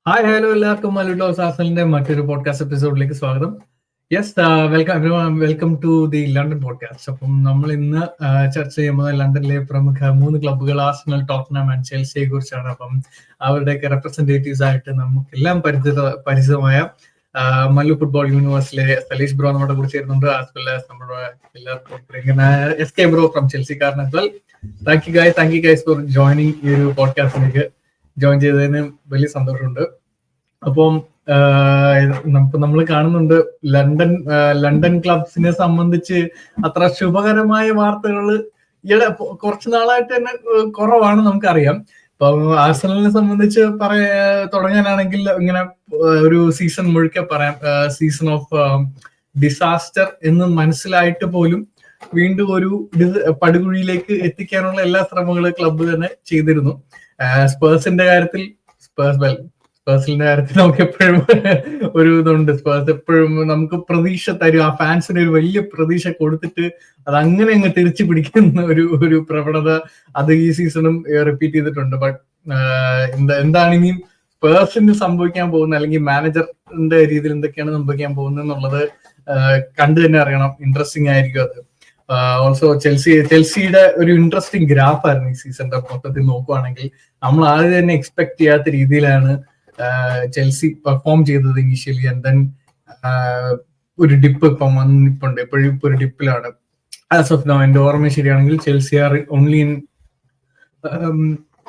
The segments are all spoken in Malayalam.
ഹായ് ഹലോ എല്ലാവർക്കും മല്ലു ടോക്സ് ആർസനലിന്റെ മറ്റൊരു പോഡ്കാസ്റ്റ് എപ്പിസോഡിലേക്ക് സ്വാഗതം. Yes, welcome to the London podcast. അപ്പം നമ്മൾ ഇന്ന് ചർച്ച ചെയ്യുന്നത് ലണ്ടനിലെ പ്രമുഖ 3 ക്ലബ്ബുകൾ ആർസനൽ, ടോട്ടൻഹാം ആൻഡ് ചെൽസിയെ കുറിച്ചാണ്. അപ്പം അവരുടെയൊക്കെ റെപ്രസെന്റേറ്റീവ്സ് ആയിട്ട് നമുക്കെല്ലാം പരിചിതമായ മല്ലു ഫുട്ബോൾ യൂണിവേഴ്സിലെ സലീഷ് ബ്രോ നമ്മുടെ കൂടെ ചേരുന്നുണ്ട്. ആസ് വെൽ ആസ് നമ്മുടെ എല്ലാവർക്കും SK ബ്രോ ഫ്രം ചെൽസിക്കാരൻ as well. Thank you guys for joining ഈ ഒരു പോഡ്കാസ്റ്റിലേക്ക് ജോയിൻ ചെയ്തതിന് വലിയ സന്തോഷമുണ്ട്. അപ്പം നമ്മൾ കാണുന്നുണ്ട് ലണ്ടൻ ക്ലബ്സിനെ സംബന്ധിച്ച് അത്ര ശുഭകരമായ വാർത്തകൾ ഈയിടെ കുറച്ചു നാളായിട്ട് തന്നെ കുറവാണ്, നമുക്കറിയാം. ഇപ്പൊ ആർസനലിനെ സംബന്ധിച്ച് തുടങ്ങാനാണെങ്കിൽ ഇങ്ങനെ ഒരു സീസൺ മുഴുക്കെ പറയാം, സീസൺ ഓഫ് ഡിസാസ്റ്റർ എന്ന് മനസ്സിലായിട്ട് പോലും വീണ്ടും ഒരു പടുകുഴിയിലേക്ക് എത്തിക്കാനുള്ള എല്ലാ ശ്രമങ്ങളും ക്ലബ്ബ് തന്നെ ചെയ്തിരുന്നു. സ്പേഴ്സിന്റെ കാര്യത്തിൽ സ്പേഴ്സിന്റെ കാര്യത്തിൽ നമുക്ക് എപ്പോഴും ഒരു ഇതുണ്ട്. സ്പേഴ്സ് എപ്പോഴും നമുക്ക് പ്രതീക്ഷ തരും, ആ ഫാൻസിന് ഒരു വലിയ പ്രതീക്ഷ കൊടുത്തിട്ട് അത് അങ്ങനെ അങ്ങ് തിരിച്ചു പിടിക്കുന്ന ഒരു പ്രവണത അത് ഈ സീസണും റിപ്പീറ്റ് ചെയ്തിട്ടുണ്ട്. ബട്ട് എന്താണ് ഇനിയും സ്പേഴ്സിന് സംഭവിക്കാൻ പോകുന്നത്, അല്ലെങ്കിൽ മാനേജറിന്റെ രീതിയിൽ എന്തൊക്കെയാണ് സംഭവിക്കാൻ പോകുന്നത് എന്നുള്ളത് കണ്ടു തന്നെ അറിയണം. ഇൻട്രസ്റ്റിംഗ് ആയിരിക്കും അത്. ഓൾസോ ചെൽസിയുടെ ഒരു ഇൻട്രസ്റ്റിംഗ് ഗ്രാഫ് ആയിരുന്നു ഈ സീസണിന്റെ മൊത്തത്തിൽ നോക്കുവാണെങ്കിൽ. നമ്മൾ ആദ്യം തന്നെ എക്സ്പെക്ട് ചെയ്യാത്ത രീതിയിലാണ് ചെൽസി പെർഫോം ചെയ്തത് ഇനീഷ്യലി. ആൻഡ് ദെൻ ഒരു ഡിപ്പ് ഇപ്പം വന്നിപ്പുണ്ട്, എപ്പോഴും ഇപ്പൊ ഒരു ഡിപ്പിലാണ്. ആസ് ഓഫ് നൗ എന്റെ ഓർമ്മ ശരിയാണെങ്കിൽ Chelsea are only in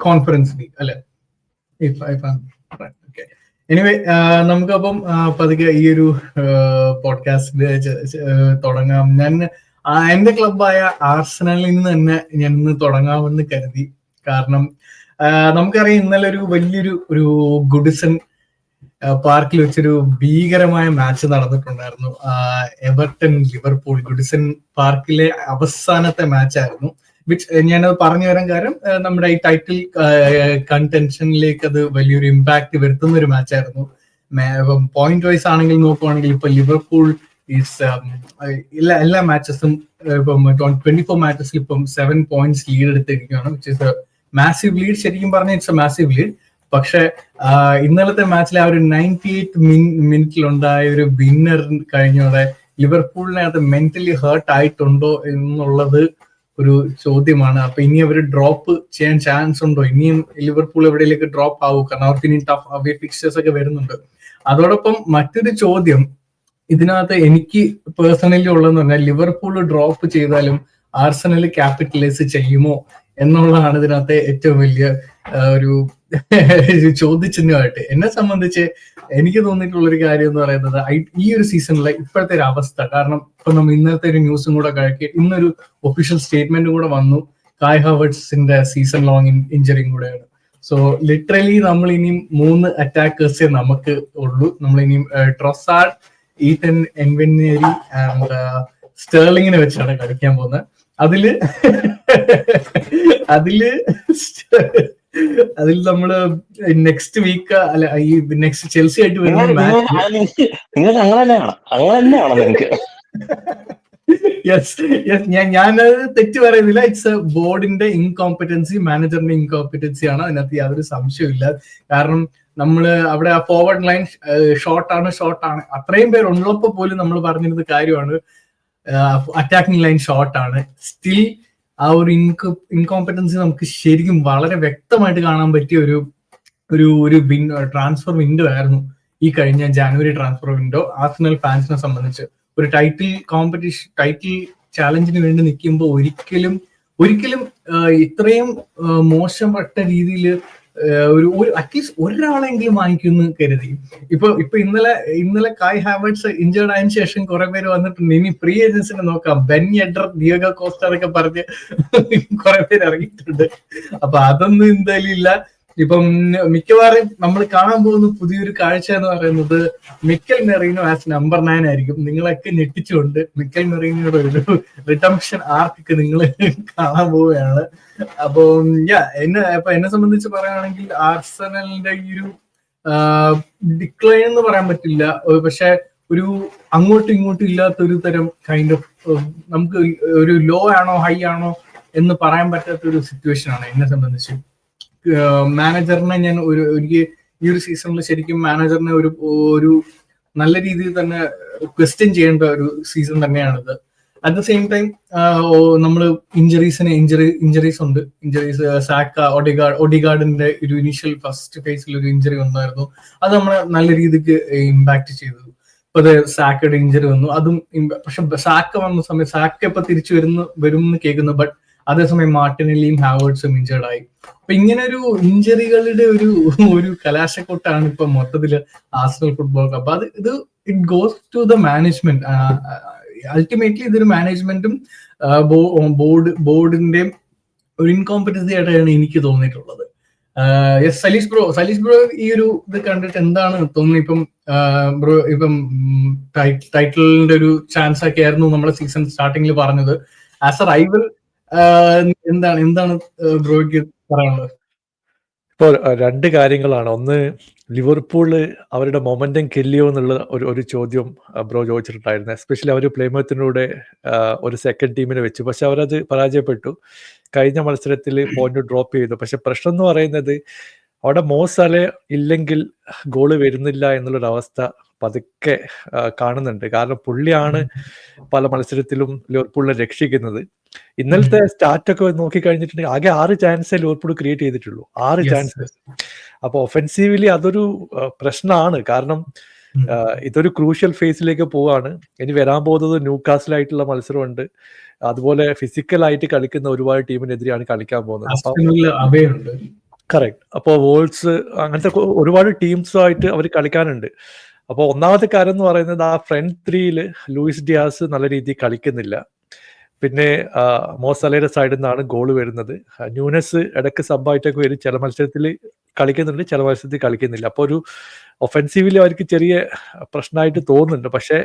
conference league അല്ലെ? എനിവേ, നമുക്കപ്പം പതുക്കെ ഈ ഒരു പോഡ്കാസ്റ്റ് തുടങ്ങാം. ഞാൻ എന്റെ ക്ലബായ ആർസനലിൽ നിന്ന് തന്നെ ഞാൻ ഇന്ന് തുടങ്ങാമെന്ന് കരുതി. കാരണം നമുക്കറിയാം, ഇന്നലെ ഒരു വലിയൊരു ഗുഡിസൺ പാർക്കിൽ വെച്ചൊരു ഭീകരമായ മാച്ച് നടന്നിട്ടുണ്ടായിരുന്നു. എവർട്ടൺ ലിവർപൂൾ ഗുഡിസൺ പാർക്കിലെ അവസാനത്തെ മാച്ചായിരുന്നു. വിച്ച് ഞാനത് പറഞ്ഞു വരാൻ കാര്യം, നമ്മുടെ ഈ ടൈറ്റിൽ കൺടെൻഷനിലേക്ക് അത് വലിയൊരു ഇമ്പാക്ട് വരുത്തുന്ന ഒരു മാച്ചായിരുന്നു. പോയിന്റ് വൈസ് ആണെങ്കിൽ നോക്കുവാണെങ്കിൽ ഇപ്പൊ ലിവർപൂൾ എല്ലാ മാച്ചസും ഇപ്പം 24 മാച്ചസിൽ ഇപ്പം 7 points ലീഡ് എടുത്തിരിക്കുകയാണ്. Which is a massive lead. ശരിക്കും പറഞ്ഞാൽ ഇറ്റ്സ് എ മാസീവ് ലീഡ്. പക്ഷെ ഇന്നലത്തെ മാച്ചിലെ ആ ഒരു 98th മിനിറ്റിലുണ്ടായ ഒരു വിന്നർ കഴിഞ്ഞോടെ ലിവർപൂളിനെ അത് മെന്റലി ഹേർട്ട് ആയിട്ടുണ്ടോ എന്നുള്ളത് ഒരു ചോദ്യമാണ്. അപ്പൊ ഇനി അവർ ഡ്രോപ്പ് ചെയ്യാൻ ചാൻസ് ഉണ്ടോ? ഇനിയും ലിവർപൂൾ എവിടെയിലേക്ക് ഡ്രോപ്പ് ആവും? കാരണം അവർക്ക് ഇനി ടഫ് അവേ ഫിക്സേഴ്സ് ഒക്കെ വരുന്നുണ്ട്. അതോടൊപ്പം മറ്റൊരു ചോദ്യം ഇതിനകത്ത് എനിക്ക് പേഴ്സണലി ഉള്ളതെന്ന് പറഞ്ഞാൽ, ലിവർപൂൾ ഡ്രോപ്പ് ചെയ്താലും ആർസനൽ ക്യാപിറ്റലൈസ് ചെയ്യുമോ എന്നുള്ളതാണ് ഇതിനകത്തെ ഏറ്റവും വലിയ ഒരു ചോദ്യചിഹ്നമായിട്ട്. എന്നെ സംബന്ധിച്ച് എനിക്ക് തോന്നിയിട്ടുള്ള ഒരു കാര്യം എന്ന് പറയുന്നത്, ഈ ഒരു സീസണിലെ ഇപ്പോഴത്തെ ഒരു അവസ്ഥ, കാരണം ഇപ്പൊ നമ്മൾ ഇന്നത്തെ ഒരു ന്യൂസും കൂടെ കഴിക്കുക, ഇന്നൊരു ഒഫീഷ്യൽ സ്റ്റേറ്റ്മെന്റും കൂടെ വന്നു, കായ് ഹാവർട്സിന്റെ സീസൺ ലോങ് ഇഞ്ചറിയും കൂടെയാണ്. സോ ലിറ്ററലി നമ്മൾ ഇനിയും 3 അറ്റാക്കേഴ്സേ നമുക്ക് ഉള്ളൂ. നമ്മൾ ഇനിയും ട്രൊസാർഡ്, ഈറ്റൻ എൻവെന്നേരി ആൻഡ് സ്റ്റേർലിങ്ങിനെ വെച്ചാണ് കളിക്കാൻ പോകുന്നത്. അതിൽ നമ്മള് നെക്സ്റ്റ് വീക്ക് അല്ല, ഈ നെക്സ്റ്റ് ചെൽസി ആയിട്ട് വരുന്ന ഞാനത് തെറ്റ് പറയുന്നില്ല. ഇറ്റ്സ് ബോർഡിന്റെ ഇൻകോമ്പറ്റൻസി, മാനേജറിന്റെ ഇൻകോമ്പറ്റൻസി ആണ്. അതിനകത്ത് യാതൊരു സംശയമില്ല. കാരണം നമ്മള് അവിടെ ആ ഫോർവേഡ് ലൈൻ ഷോർട്ടാണ് അത്രയും പേർ ഉള്ളപ്പോ പോലും നമ്മൾ പറഞ്ഞിരുന്ന കാര്യമാണ് അറ്റാക്കിംഗ് ലൈൻ ഷോർട്ടാണ്. സ്റ്റിൽ ആ ഒരു ഇൻകോമ്പറ്റൻസി നമുക്ക് ശരിക്കും വളരെ വ്യക്തമായിട്ട് കാണാൻ പറ്റിയ ഒരു ട്രാൻസ്ഫർ വിൻഡോ ആയിരുന്നു ഈ കഴിഞ്ഞ ജാനുവരി ട്രാൻസ്ഫർ വിൻഡോ. ആർസനൽ ഫാൻസിനെ സംബന്ധിച്ച് ഒരു ടൈറ്റിൽ ചാലഞ്ചിന് വേണ്ടി നിൽക്കുമ്പോൾ ഒരിക്കലും ഇത്രയും മോശപ്പെട്ട രീതിയിൽ ഒരു അറ്റ്ലീസ്റ്റ് ഒരാളെങ്കിലും വാങ്ങിക്കുമെന്ന് കരുതി. ഇപ്പൊ ഇന്നലെ കായ് ഹാവർട്സ് ഇഞ്ചേർഡ് ആയതിനു ശേഷം കുറെ പേര് വന്നിട്ടുണ്ട്. ഇനി ഫ്രീ ഏജൻസിനെ നോക്കാം, ബെൻ യെഡർ, ഡിയോഗോ കോസ്റ്റ എന്നൊക്കെ പറഞ്ഞ് കുറെ പേര് ഇറങ്ങിയിട്ടുണ്ട്. അപ്പൊ അതൊന്നും എന്തായാലും ഇല്ല. ഇപ്പം മിക്കവാറും നമ്മൾ കാണാൻ പോകുന്ന പുതിയൊരു കാഴ്ച എന്ന് പറയുന്നത് മിക്കൽ മെറീനോ ആസ് നമ്പർ 9 ആയിരിക്കും. നിങ്ങളൊക്കെ ഞെട്ടിച്ചുകൊണ്ട് മിക്കൽ മെറീനോയുടെ ഒരു റിഡംപ്ഷൻ ആർക്ക് നിങ്ങൾ കാണാൻ പോവുകയാണ്. അപ്പൊ എന്നെ സംബന്ധിച്ച് പറയുകയാണെങ്കിൽ ആർസനലിന്റെ ഈ ഒരു ഡിക്ലൈൻ എന്ന് പറയാൻ പറ്റില്ല, പക്ഷെ ഒരു അങ്ങോട്ടും ഇങ്ങോട്ടും ഇല്ലാത്ത ഒരു തരം കൈൻഡ് ഓഫ്, നമുക്ക് ഒരു ലോ ആണോ ഹൈ ആണോ എന്ന് പറയാൻ പറ്റാത്ത ഒരു സിറ്റുവേഷൻ ആണ് എന്നെ സംബന്ധിച്ച്. മാനേജറിനെ ഞാൻ എനിക്ക് ഈ ഒരു സീസണിൽ ശരിക്കും മാനേജറിനെ ഒരു നല്ല രീതിയിൽ തന്നെ ക്വസ്റ്റ്യൻ ചെയ്യേണ്ട ഒരു സീസൺ തന്നെയാണിത്. അറ്റ് ദ സെയിം ടൈം നമ്മൾ ഇഞ്ചറീസ് ഉണ്ട്. സാക്ക, ഒഡിഗാർഡിന്റെ ഒരു ഇനീഷ്യൽ ഫസ്റ്റ് ഫേസിൽ ഒരു ഇഞ്ചറി വന്നായിരുന്നു. അത് നമ്മളെ നല്ല രീതിക്ക് ഇമ്പാക്ട് ചെയ്തു. ഇപ്പൊ അത് സാക്കയുടെ ഇഞ്ചറി വന്നു, അതും പക്ഷെ സാക്ക വന്ന സമയത്ത് സാക്ക ഇപ്പൊ തിരിച്ചു വരും എന്ന് കേൾക്കുന്നു. ബട്ട് അതേസമയം മാർട്ടിനെല്ലിയും ഹാവേർട്സും ഇഞ്ചേർഡ് ആയി. അപ്പൊ ഇങ്ങനെ ഒരു ഇഞ്ചറികളുടെ ഒരു കലാശക്കൊട്ടാണ് ഇപ്പൊ മൊത്തത്തില് ആർസണൽ ഫുട്ബോൾ ക്ലബ്. അത് it goes to the management. Ultimately ഇതൊരു മാനേജ്മെന്റും ബോർഡിന്റെയും ഒരു ഇൻകോമ്പറ്റൻസി ആയിട്ടാണ് എനിക്ക് തോന്നിയിട്ടുള്ളത്. സലീഷ് ബ്രോ ഈ ഒരു ഇത് കണ്ടിട്ട് എന്താണ് തോന്നുന്നത്? ഇപ്പം ടൈറ്റിലിന്റെ ഒരു ചാൻസ് ഒക്കെ ആയിരുന്നു നമ്മുടെ സീസൺ സ്റ്റാർട്ടിങ്ങിൽ പറഞ്ഞത്. ആസ് എ റൈവൽ എന്താണ് ബ്രോയ്ക്ക് പറയാനുള്ളത്? ഇപ്പോൾ രണ്ട് കാര്യങ്ങളാണ്. ഒന്ന്, ലിവർപൂള് അവരുടെ മൊമെന്റം കില്ലിയോ എന്നുള്ള ഒരു ചോദ്യം ബ്രോ ചോദിച്ചിട്ടുണ്ടായിരുന്നു. എസ്പെഷ്യലി അവർ പ്ലേമത്തിലൂടെ ഒരു സെക്കൻഡ് ടീമിനെ വെച്ചു, പക്ഷെ അവരത് പരാജയപ്പെട്ടു. കഴിഞ്ഞ മത്സരത്തിൽ പോയിന്റ് ഡ്രോപ്പ് ചെയ്തു. പക്ഷെ പ്രശ്നം എന്ന് പറയുന്നത് അവിടെ മോസാലെ ഇല്ലെങ്കിൽ ഗോള് വരുന്നില്ല എന്നുള്ളൊരു അവസ്ഥ പതുക്കെ കാണുന്നുണ്ട്. കാരണം പുള്ളിയാണ് പല മത്സരത്തിലും ലിവർപൂളിനെ രക്ഷിക്കുന്നത്. ഇന്നലത്തെ സ്റ്റാറ്റൊക്കെ നോക്കി കഴിഞ്ഞിട്ടുണ്ടെങ്കിൽ ആകെ 6 ചാൻസേ ലിവർപൂൾ ക്രിയേറ്റ് ചെയ്തിട്ടുള്ളൂ. 6 ചാൻസസ്. അപ്പൊ ഒഫെൻസീവ്ലി അതൊരു പ്രശ്നമാണ്. കാരണം ഇതൊരു ക്രൂഷ്യൽ ഫേസിലേക്ക് പോവാണ്. ഇനി വരാൻ പോകുന്നത് ന്യൂകാസിലായിട്ടുള്ള മത്സരമുണ്ട്. അതുപോലെ ഫിസിക്കലായിട്ട് കളിക്കുന്ന ഒരുപാട് ടീമിനെതിരെയാണ് കളിക്കാൻ പോകുന്നത്. കറക്റ്റ്. അപ്പോൾ വോൾസ് അങ്ങനത്തെ ഒരുപാട് ടീംസുമായിട്ട് അവർ കളിക്കാനുണ്ട്. അപ്പോൾ ഒന്നാമത്തെ കാര്യം എന്ന് പറയുന്നത് ആ ഫ്രണ്ട് ത്രീയിൽ ലൂയിസ് ഡിയാസ് നല്ല രീതിയിൽ കളിക്കുന്നില്ല. പിന്നെ മോസലയുടെ സൈഡിൽ നിന്നാണ് ഗോൾ വരുന്നത്. ന്യൂനസ് ഇടയ്ക്ക് സബ്ബായിട്ടൊക്കെ വരും. ചില മത്സരത്തിൽ കളിക്കുന്നുണ്ട്, ചില മത്സരത്തിൽ കളിക്കുന്നില്ല. അപ്പോൾ ഒരു ഒഫെൻസീവില് അവർക്ക് ചെറിയ പ്രശ്നമായിട്ട് തോന്നുന്നുണ്ട്. പക്ഷേ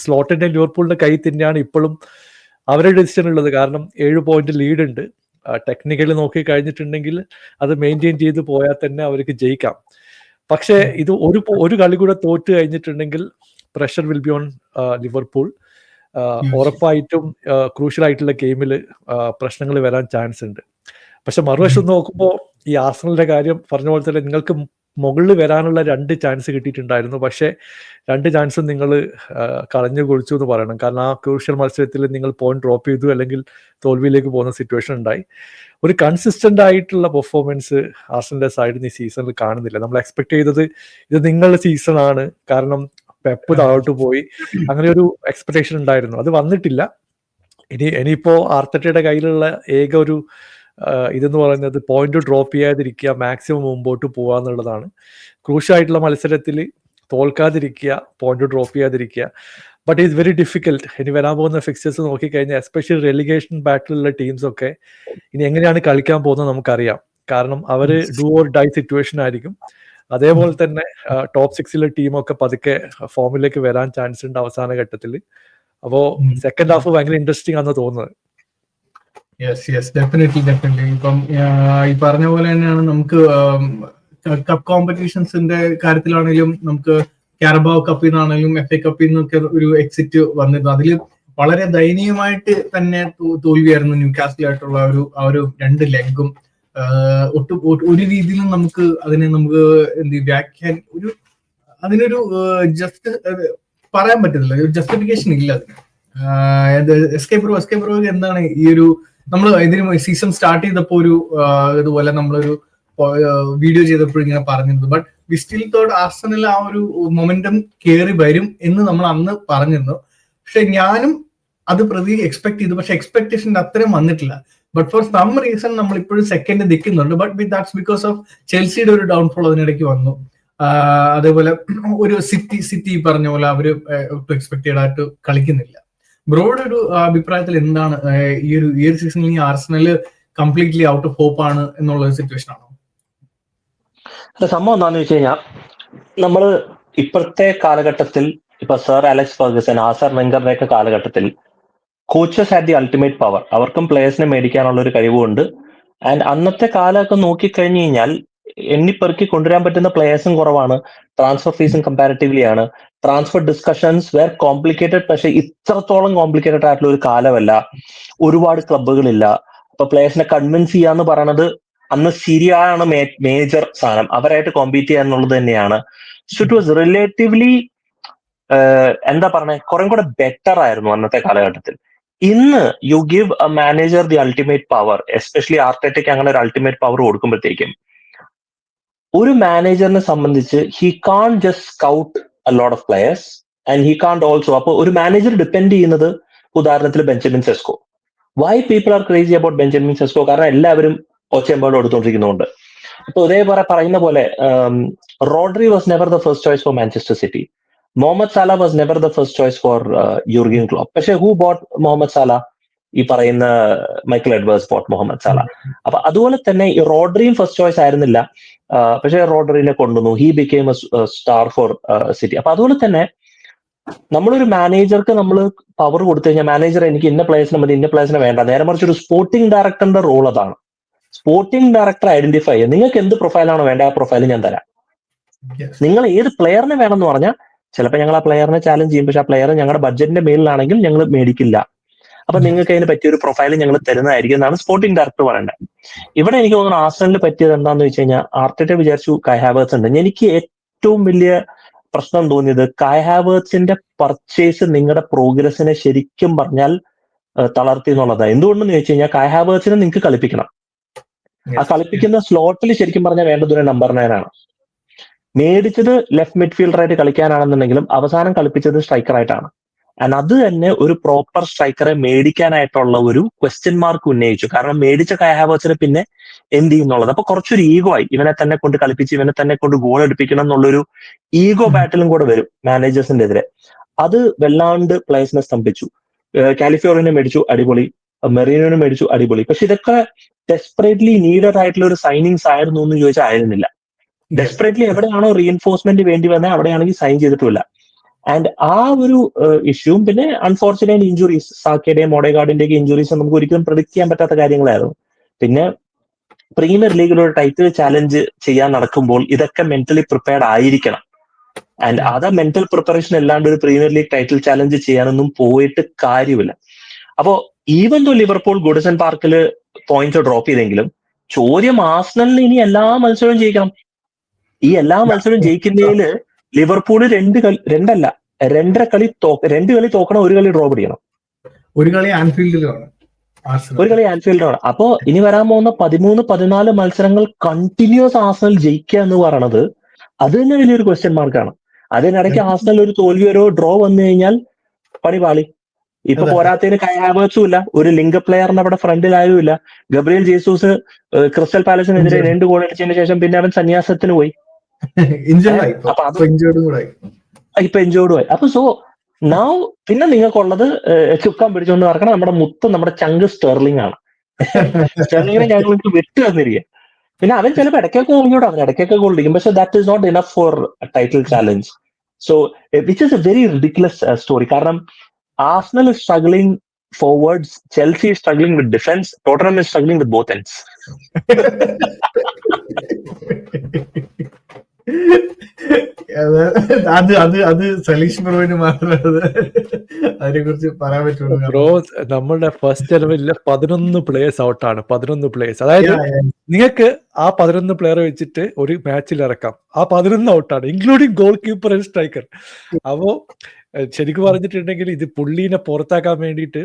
സ്ലോട്ടിന്റെ ലിവർപൂളിന്റെ കൈ തന്നെയാണ് ഇപ്പോഴും അവരുടെ ഡിസിഷൻ ഉള്ളത്. കാരണം 7 പോയിന്റ് ലീഡ് ഉണ്ട്. ടെക്നിക്കലി നോക്കി കഴിഞ്ഞിട്ടുണ്ടെങ്കിൽ അത് മെയിൻറ്റെയിൻ ചെയ്ത് പോയാൽ തന്നെ അവർക്ക് ജയിക്കാം. പക്ഷേ ഇത് ഒരു കളി കൂടെ തോറ്റ് കഴിഞ്ഞിട്ടുണ്ടെങ്കിൽ pressure will be on Liverpool. ഉറപ്പായിട്ടും ക്രൂഷ്യൽ ആയിട്ടുള്ള ഗെയിമിൽ പ്രശ്നങ്ങൾ വരാൻ ചാൻസ് ഉണ്ട്. പക്ഷെ മറുവശം നോക്കുമ്പോൾ ഈ ആർസണലിന്റെ കാര്യം പറഞ്ഞ പോലെ തന്നെ നിങ്ങൾക്ക് മുകളിൽ വരാനുള്ള 2 ചാൻസ് കിട്ടിയിട്ടുണ്ടായിരുന്നു. പക്ഷേ 2 ചാൻസും നിങ്ങൾ കളഞ്ഞു കുളിച്ചു എന്ന് പറയണം. കാരണം ആ ക്രൂഷ്യൽ മത്സരത്തിൽ നിങ്ങൾ പോയിന്റ് ഡ്രോപ്പ് ചെയ്തു, അല്ലെങ്കിൽ തോൽവിയിലേക്ക് പോകുന്ന സിറ്റുവേഷൻ ഉണ്ടായി. ഒരു കൺസിസ്റ്റന്റ് ആയിട്ടുള്ള പെർഫോമൻസ് ആർസണലിന്റെ സൈഡിൽ നിന്ന് ഈ സീസണിൽ കാണുന്നില്ല. നമ്മൾ എക്സ്പെക്ട് ചെയ്തത് ഇത് നിങ്ങളുടെ സീസൺ ആണ്, കാരണം പെപ്പ് താഴോട്ട് പോയി, അങ്ങനെ ഒരു എക്സ്പെക്ടേഷൻ ഉണ്ടായിരുന്നു. അത് വന്നിട്ടില്ല. ഇനിയിപ്പോ ആർട്ടറ്റയുടെ കയ്യിലുള്ള ഏക ഒരു ഇതെന്ന് പറയുന്നത് പോയിന്റ് ഡ്രോപ്പ് ചെയ്യാതിരിക്കുക, മാക്സിമം മുമ്പോട്ട് പോകുക എന്നുള്ളതാണ്. ക്രൂഷ്യലായിട്ടുള്ള മത്സരത്തിൽ തോൽക്കാതിരിക്കുക, പോയിന്റ് ഡ്രോപ്പ് ചെയ്യാതിരിക്കുക. But is very difficult. ഇനി വരാൻ പോകുന്ന ഫിക്സേഴ്സ് നോക്കിക്കഴിഞ്ഞാൽ എസ്പെഷ്യലി റെലിഗേഷൻ ബാറ്റിലുള്ള ടീംസ് ഒക്കെ ഇനി എങ്ങനെയാണ് കളിക്കാൻ പോകുന്നത് നമുക്കറിയാം. കാരണം അവർ ഡു ഓർ ഡൈ സിറ്റുവേഷൻ ആയിരിക്കും. അതേപോലെ തന്നെ ടോപ്പ് 6 ടീമൊക്കെ പതുക്കെ ഫോമിലേക്ക് വരാൻ ചാൻസ് ഉണ്ട് അവസാന ഘട്ടത്തിൽ. അപ്പോ സെക്കൻഡ് ഹാഫ് ഭയങ്കര ഇൻട്രസ്റ്റിംഗ് ആണെന്ന് തോന്നുന്നത്. ഡെഫിനറ്റ്ലി. ഇപ്പം ഈ പറഞ്ഞ പോലെ തന്നെയാണ് നമുക്ക് കപ്പ് കോമ്പറ്റീഷൻസിന്റെ കാര്യത്തിലാണെങ്കിലും നമുക്ക് കാരബാവ് കപ്പിൽ നിന്നാണെങ്കിലും FA കപ്പിൽ നിന്നൊക്കെ ഒരു എക്സിറ്റ് വന്നിരുന്നു. അതിൽ വളരെ ദയനീയമായിട്ട് തന്നെ തോൽവിയായിരുന്നു ന്യൂകാസിലായിട്ടുള്ള ആ ഒരു 2 ലെഗും. ഒരു രീതിയിലും നമുക്ക് അതിനൊരു ജസ്റ്റ് പറയാൻ പറ്റുന്നില്ല, ഒരു ജസ്റ്റിഫിക്കേഷൻ ഇല്ല അതിന്. എസ്കേ ബ്രോ എന്താണ് ഈ ഒരു, നമ്മൾ ഇതിന് സീസൺ സ്റ്റാർട്ട് ചെയ്തപ്പോ ഇതുപോലെ നമ്മളൊരു വീഡിയോ ചെയ്തപ്പോൾ ഇങ്ങനെ പറഞ്ഞിരുന്നു. But we still thought Arsenal ആ ഒരു മൊമെന്റം കയറി വരും എന്ന് നമ്മൾ അന്ന് പറഞ്ഞിരുന്നു. പക്ഷെ ഞാനും അത് എക്സ്പെക്ട് ചെയ്തു. പക്ഷെ എക്സ്പെക്ടേഷൻ്റെ അത്രയും വന്നിട്ടില്ല. ബട്ട് ഫോർ സം റീസൺ നമ്മൾ ഇപ്പോഴും സെക്കൻഡ് നിൽക്കുന്നുണ്ട്. ബട്ട് ദാറ്റ്സ് ബിക്കോസ് ഓഫ് ചെൽസിയുടെ ഒരു ഡൗൺഫോൾ അതിനിടയ്ക്ക് വന്നു. അതേപോലെ ഒരു സിറ്റി പറഞ്ഞ പോലെ അവര് എക്സ്പെക്ടഡ് ആയിട്ട് കളിക്കുന്നില്ല. ബ്രോയുടെ ഒരു അഭിപ്രായത്തിൽ എന്താണ് ഈ ഒരു സീസണിൽ ഈ Arsenal completely out of hope ആണ് എന്നുള്ള സിറ്റുവേഷൻ ആണോ? സംഭവം എന്താണെന്ന് വെച്ച് കഴിഞ്ഞാൽ, നമ്മള് ഇപ്പോഴത്തെ കാലഘട്ടത്തിൽ ഇപ്പൊ സർ അലക്സ് ഫെർഗസൺ, ആർസർ വെംഗറുടെ ഒക്കെ കാലഘട്ടത്തിൽ coaches had the ultimate power. അവർക്കും പ്ലേയേഴ്സിനെ മേടിക്കാനുള്ള ഒരു കഴിവുണ്ട്. ആൻഡ് അന്നത്തെ കാലമൊക്കെ നോക്കിക്കഴിഞ്ഞു കഴിഞ്ഞാൽ എണ്ണിപ്പെറുക്കി കൊണ്ടുവരാൻ പറ്റുന്ന പ്ലേയേഴ്സും കുറവാണ്, ട്രാൻസ്ഫർ ഫീസും കമ്പാരിറ്റീവ്ലി ആണ്. Transfer discussions were complicated. പക്ഷെ ഇത്രത്തോളം കോംപ്ലിക്കേറ്റഡ് ആയിട്ടുള്ള ഒരു കാലമല്ല. ഒരുപാട് ക്ലബ്ബുകളില്ല. അപ്പൊ പ്ലേയേഴ്സിനെ കൺവിൻസ് ചെയ്യാന്ന് പറയുന്നത് അന്ന് സിരിയാണ് മേജർ സാധനം, അവരായിട്ട് കോമ്പീറ്റ് ചെയ്യുക എന്നുള്ളത് തന്നെയാണ്. സോ ഇറ്റ് വാസ് റിലേറ്റീവ്ലി എന്താ പറഞ്ഞ കുറെ കൂടെ ബെറ്റർ ആയിരുന്നു അന്നത്തെ കാലഘട്ടത്തിൽ. ഇന്ന് you give a manager the ultimate power, especially ആർട്ടറ്റയ്ക്ക് അങ്ങനെ ഒരു അൾട്ടിമേറ്റ് പവർ കൊടുക്കുമ്പോഴത്തേക്കും ഒരു മാനേജറിനെ സംബന്ധിച്ച് he can just scout a lot of players and he can also. അപ്പൊ ഒരു മാനേജർ ഡിപ്പെൻഡ് ചെയ്യുന്നത് ഉദാഹരണത്തിൽ Benjamin Sesko. Why people are crazy about Benjamin Sesko? കാരണം എല്ലാവരും ഒച്ചയമ്പാടും എടുത്തുകൊണ്ടിരിക്കുന്നുണ്ട്. ഇപ്പൊ ഇതേപോലെ പറയുന്ന പോലെ Rodri was never the first choice for Manchester City. Mohamed Salah was never the first choice four Jürgen Klopp. പക്ഷെ ഹൂ ബോട്ട് മുഹമ്മദ് സാല? ഈ പറയുന്ന മൈക്കിൾ എഡ്വേർഡ്സ് ബോട്ട് മുഹമ്മദ് സാല. അപ്പൊ അതുപോലെ തന്നെ ഈ റോഡ്രിയും ഫസ്റ്റ് ചോയ്സ് ആയിരുന്നില്ല, പക്ഷെ റോഡ്രിനെ കൊണ്ടുവന്നു. He became a star for City. അപ്പൊ അതുപോലെ തന്നെ നമ്മളൊരു മാനേജർക്ക് നമ്മൾ പവർ കൊടുത്തു കഴിഞ്ഞാൽ മാനേജർ എനിക്ക് ഇന്ന പ്ലേയേഴ്സിനെ മതി, ഇന്ന പ്ലേയേഴ്സിനെ വേണ്ട. നേരെ മറിച്ച് ഒരു സ്പോർട്ടിംഗ് ഡയറക്ടറിന്റെ റോൾ അതാണ്. സ്പോർട്ടിംഗ് ഡയറക്ടർ ഐഡന്റിഫൈ ചെയ്യുക, നിങ്ങൾക്ക് എന്ത് പ്രൊഫൈലാണോ വേണ്ട ആ പ്രൊഫൈൽ ഞാൻ തരാം. നിങ്ങൾ ഏത് പ്ലെയറിനെ വേണമെന്ന് പറഞ്ഞാൽ ചിലപ്പോൾ ഞങ്ങൾ ആ പ്ലെയറിനെ ചാലഞ്ച് ചെയ്യും, പക്ഷെ ആ പ്ലെയർ ഞങ്ങളുടെ ബഡ്ജറ്റിന്റെ മേലിലാണെങ്കിൽ ഞങ്ങൾ മേടിക്കില്ല. അപ്പൊ നിങ്ങൾക്ക് അതിന് പറ്റിയ ഒരു പ്രൊഫൈൽ ഞങ്ങൾ തരുന്നതായിരിക്കും എന്നാണ് സ്പോർട്ടിംഗ് ഡയറക്ടർ പറയേണ്ടത്. ഇവിടെ എനിക്ക് തോന്നുന്നു ആർസണലിന് പറ്റിയത് എന്താന്ന് വെച്ച് കഴിഞ്ഞാൽ ആർട്ടറ്റ വിചാരിച്ചു കൈ ഹാവേർട്സ് ഉണ്ട്. എനിക്ക് ഏറ്റവും വലിയ പ്രശ്നം തോന്നിയത് കൈ ഹാവേർട്സിന്റെ പർച്ചേസ് നിങ്ങളുടെ പ്രോഗ്രസിനെ ശരിക്കും പറഞ്ഞാൽ തളർത്തി എന്നുള്ളതാണ്. എന്തുകൊണ്ടെന്ന് ചോദിച്ചു കഴിഞ്ഞാൽ കൈ ഹാവേർട്സിനെ നിങ്ങൾക്ക് കളിപ്പിക്കണം. ആ കളിപ്പിക്കുന്ന സ്ലോട്ടിൽ ശരിക്കും പറഞ്ഞാൽ വേണ്ടത് ഒരു നമ്പർ 9 ആണ്. മേടിച്ചത് ലെഫ്റ്റ് മിഡ്ഫീൽഡറായിട്ട് കളിക്കാനാണെന്നുണ്ടെങ്കിലും അവസാനം കളിപ്പിച്ചത് സ്ട്രൈക്കറായിട്ടാണ്. ആൻഡ് അത് തന്നെ ഒരു പ്രോപ്പർ സ്ട്രൈക്കറെ മേടിക്കാനായിട്ടുള്ള ഒരു ക്വസ്റ്റ്യൻ മാർക്ക് ഉന്നയിച്ചു. കാരണം മേടിച്ച കൈ ഹാവേർട്സിനെ പിന്നെ എന്ത് ചെയ്യുന്നുള്ളത്. അപ്പൊ കുറച്ചൊരു ഈഗോ ആയി. ഇവനെ തന്നെ കൊണ്ട് കളിപ്പിച്ച് ഇവനെ തന്നെ കൊണ്ട് ഗോൾ എടുപ്പിക്കണം എന്നുള്ളൊരു ഈഗോ ബാറ്റിലും കൂടെ വരും മാനേജേഴ്സിന്റെ എതിരെ. അത് വല്ലാണ്ട് പ്ലേയേഴ്സിനെ സ്തംഭിച്ചു. കാലിഫോർണിയനെ മേടിച്ചു, അടിപൊളി. മെറീനോനെ മേടിച്ചു, അടിപൊളി. പക്ഷെ ഇതൊക്കെ ഡെസ്പറേറ്റ്ലി നീഡഡ് ആയിട്ടുള്ള ഒരു സൈനിങ്സ് ആയിരുന്നു എന്ന് ചോദിച്ചാൽ ആയിരുന്നില്ല. ഡെസ്പറേറ്റ്ലി എവിടെയാണോ റീഎൻഫോഴ്സ്മെന്റ് വേണ്ടി വന്നത് അവിടെയാണെങ്കിൽ സൈൻ ചെയ്തിട്ടില്ല. ആൻഡ് ആ ഒരു ഇഷ്യൂവും പിന്നെ അൺഫോർച്ചുനേറ്റ് ഇഞ്ചുറീസ്, സാക്കയുടെയും ഓഡേഗാർഡിന്റെയും ഇഞ്ചുറീസ് നമുക്ക് ഒരിക്കലും പ്രെഡിക്ട് ചെയ്യാൻ പറ്റാത്ത കാര്യങ്ങളായിരുന്നു. പിന്നെ പ്രീമിയർ ലീഗിൽ ഒരു ടൈറ്റിൽ ചാലഞ്ച് ചെയ്യാൻ നടക്കുമ്പോൾ ഇതൊക്കെ മെന്റലി പ്രിപ്പയർഡ് ആയിരിക്കണം. ആൻഡ് അത് മെന്റൽ പ്രിപ്പറേഷൻ അല്ലാണ്ട് ഒരു പ്രീമിയർ ലീഗ് ടൈറ്റിൽ ചാലഞ്ച് ചെയ്യാനൊന്നും പോയിട്ട് കാര്യമില്ല. അപ്പോ ഈവൻ ദോ ലിവർപൂൾ ഗുഡസൺ പാർക്കിൽ പോയിന്റ് ഡ്രോപ്പ് ചെയ്തെങ്കിലും ചോദ്യം ആർസണലിന് ഇനി എല്ലാ മത്സരവും ജയിക്കണം. ഈ എല്ലാ മത്സരവും ജയിക്കുന്നതില് ലിവർപൂള് 2 കളി തോക്കണം, 1 കളി ഡ്രോ പിടിക്കണം. ഒരു കളി ആൻഫീൽഡിലാണ്. അപ്പോ ഇനി വരാൻ പോകുന്ന 13-14 മത്സരങ്ങൾ കണ്ടിന്യൂസ് ആർസണൽ ജയിക്കുക എന്ന് പറയണത് അത് തന്നെ വലിയൊരു ക്വസ്റ്റ്യൻ മാർക്കാണ്. അതിനിടയ്ക്ക് ആർസണൽ ഒരു തോൽവിയോ ഡ്രോ വന്നു കഴിഞ്ഞാൽ പണി പാളി. ഇപ്പൊ പോരാത്തതിന് കൈ ഹാവേർട്സും ഇല്ല, ഒരു ലിങ്ക് പ്ലെയറിന് അവിടെ ഫ്രണ്ടിലായും ഇല്ല. ഗബ്രിയൽ ജേസൂസ് ക്രിസ്റ്റൽ പാലസിനെതിരെ 2 ഗോൾ അടിച്ചതിന് ശേഷം പിന്നെ അവൻ സന്യാസത്തിന് പോയി. ഇപ്പൊ എൻജോർഡുമായി. അപ്പൊ സോ നൗ പിന്നെ നിങ്ങൾക്കുള്ളത് ചുക്കാൻ പിടിച്ചുകൊണ്ട് നടക്കണം നമ്മുടെ ചങ്ക് സ്റ്റെർലിംഗ് ആണ്. സ്റ്റെർലിങ്ങിനെ ഞങ്ങൾക്ക് വിട്ടു തന്നിരിക്കുക. പിന്നെ അവൻ ചിലപ്പോൾ ഇടയ്ക്കൊക്കെ കളിക്കൂടെ, അവൻ ഇടയ്ക്കൊക്കെ ഗോൾ അടിക്കും. പക്ഷെ that is not enough for title challenge. So which is a very ridiculous story. കാരണം Arsenal is struggling forwards, Chelsea is struggling with defense, Tottenham is struggling with both ends. അത് സലീഷ് ബ്രോയിന് മാത്രമേ അതിനെ കുറിച്ച് പറയാൻ പറ്റുള്ളൂ. ബ്രോ, നമ്മളുടെ ഫസ്റ്റ് 11 11 പ്ലേയേഴ്സ് ഔട്ടാണ്. 11 പ്ലേയേഴ്സ്. അതായത് നിങ്ങൾക്ക് ആ 11 പ്ലെയർ വെച്ചിട്ട് ഒരു മാച്ചിൽ ഇറക്കാം. ആ 11 ഔട്ടാണ്, including goalkeeper and striker. അപ്പോ ശരിക്കും പറഞ്ഞിട്ടുണ്ടെങ്കിൽ ഇത് പുള്ളീനെ പുറത്താക്കാൻ വേണ്ടിയിട്ട്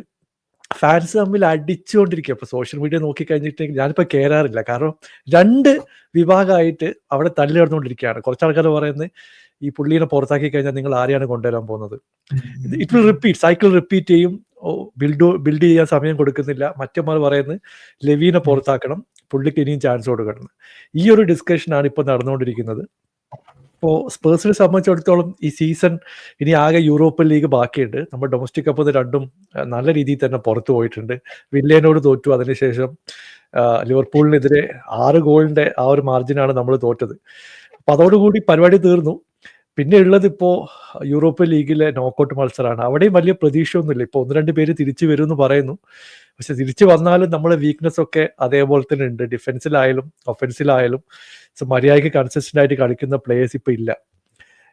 ഫാൻസ് തമ്മിൽ അടിച്ചുകൊണ്ടിരിക്കുക. ഇപ്പൊ സോഷ്യൽ മീഡിയ നോക്കിക്കഴിഞ്ഞിട്ടുണ്ടെങ്കിൽ ഞാനിപ്പോ കയറാറില്ല. കാരണം 2 വിഭാഗമായിട്ട് അവിടെ തല്ലി നടന്നുകൊണ്ടിരിക്കുകയാണ്. കുറച്ച് ആൾക്കാർ പറയുന്നത് ഈ പുള്ളീനെ പുറത്താക്കി കഴിഞ്ഞാൽ നിങ്ങൾ ആരെയാണ് കൊണ്ടുവരാൻ പോകുന്നത്. It will repeat, cycle repeat ചെയ്യും. ബിൽഡ് ചെയ്യാൻ സമയം കൊടുക്കുന്നില്ല. മറ്റന്മാർ പറയുന്നത് ലെവീനെ പുറത്താക്കണം, പുള്ളിക്ക് ഇനിയും ചാൻസ് കൊടുക്കണം. ഈ ഒരു ഡിസ്കഷനാണ് ഇപ്പൊ നടന്നുകൊണ്ടിരിക്കുന്നത്. ഇപ്പോൾ സ്പേഴ്സിനെ സംബന്ധിച്ചിടത്തോളം ഈ സീസൺ ഇനി ആകെ യൂറോപ്യൻ ലീഗ് ബാക്കിയുണ്ട്. നമ്മൾ ഡൊമസ്റ്റിക് കപ്പ് 2 നല്ല രീതിയിൽ തന്നെ പുറത്തു പോയിട്ടുണ്ട്. വില്ലേനോട് തോറ്റു, അതിനുശേഷം ലിവർപൂളിനെതിരെ 6 ഗോളിന്റെ ആ ഒരു മാർജിനാണ് നമ്മൾ തോറ്റത്. അപ്പൊ അതോടുകൂടി പരിപാടി തീർന്നു. പിന്നെ ഉള്ളത് ഇപ്പോൾ യൂറോപ്യൻ ലീഗിലെ നോക്കൗട്ട് മത്സരമാണ്. അവിടെയും വലിയ പ്രതീക്ഷയൊന്നുമില്ല. ഇപ്പോൾ 1-2 പേര് തിരിച്ചു വരും എന്ന് പറയുന്നു. പക്ഷെ തിരിച്ചു വന്നാലും നമ്മുടെ വീക്ക്നെസ് ഒക്കെ അതേപോലെ തന്നെ ഉണ്ട്. ഡിഫൻസിലായാലും ഒഫൻസിലായാലും മര്യാദയ്ക്ക് കൺസിസ്റ്റന്റ് ആയിട്ട് കളിക്കുന്ന പ്ലേയേഴ്സ് ഇപ്പൊ ഇല്ല.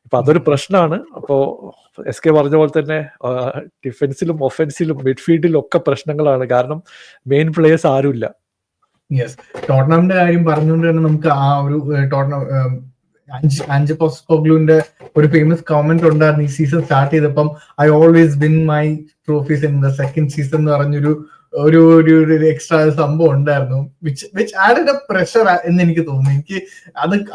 ഇപ്പൊ അതൊരു പ്രശ്നമാണ്. അപ്പോൾ SK പറഞ്ഞ പോലെ തന്നെ ഡിഫൻസിലും ഒഫൻസിലും മിഡ്ഫീൽഡിലും ഒക്കെ പ്രശ്നങ്ങളാണ്. കാരണം മെയിൻ പ്ലേയേഴ്സ് ആരുമില്ല. യെസ്, ടോട്ടനമിന്റെ കാര്യം പറഞ്ഞുകൊണ്ട് തന്നെ നമുക്ക് ആ ഒരു ടോട്ടനം ആൻജി പോസ്റ്റോഗ്ലുവിന്റെ ഒരു ഫേമസ് കമന്റ് ഉണ്ടായിരുന്നു ഈ സീസൺ സ്റ്റാർട്ട് ചെയ്തപ്പം, I always win my trophies in the second season എന്ന് പറഞ്ഞൊരു ഒരു ഒരു എക്സ്ട്രാ സംഭവം ഉണ്ടായിരുന്നു, വിച്ച് ആഡഡ് എ പ്രഷർ എന്ന് എനിക്ക് തോന്നുന്നു. എനിക്ക്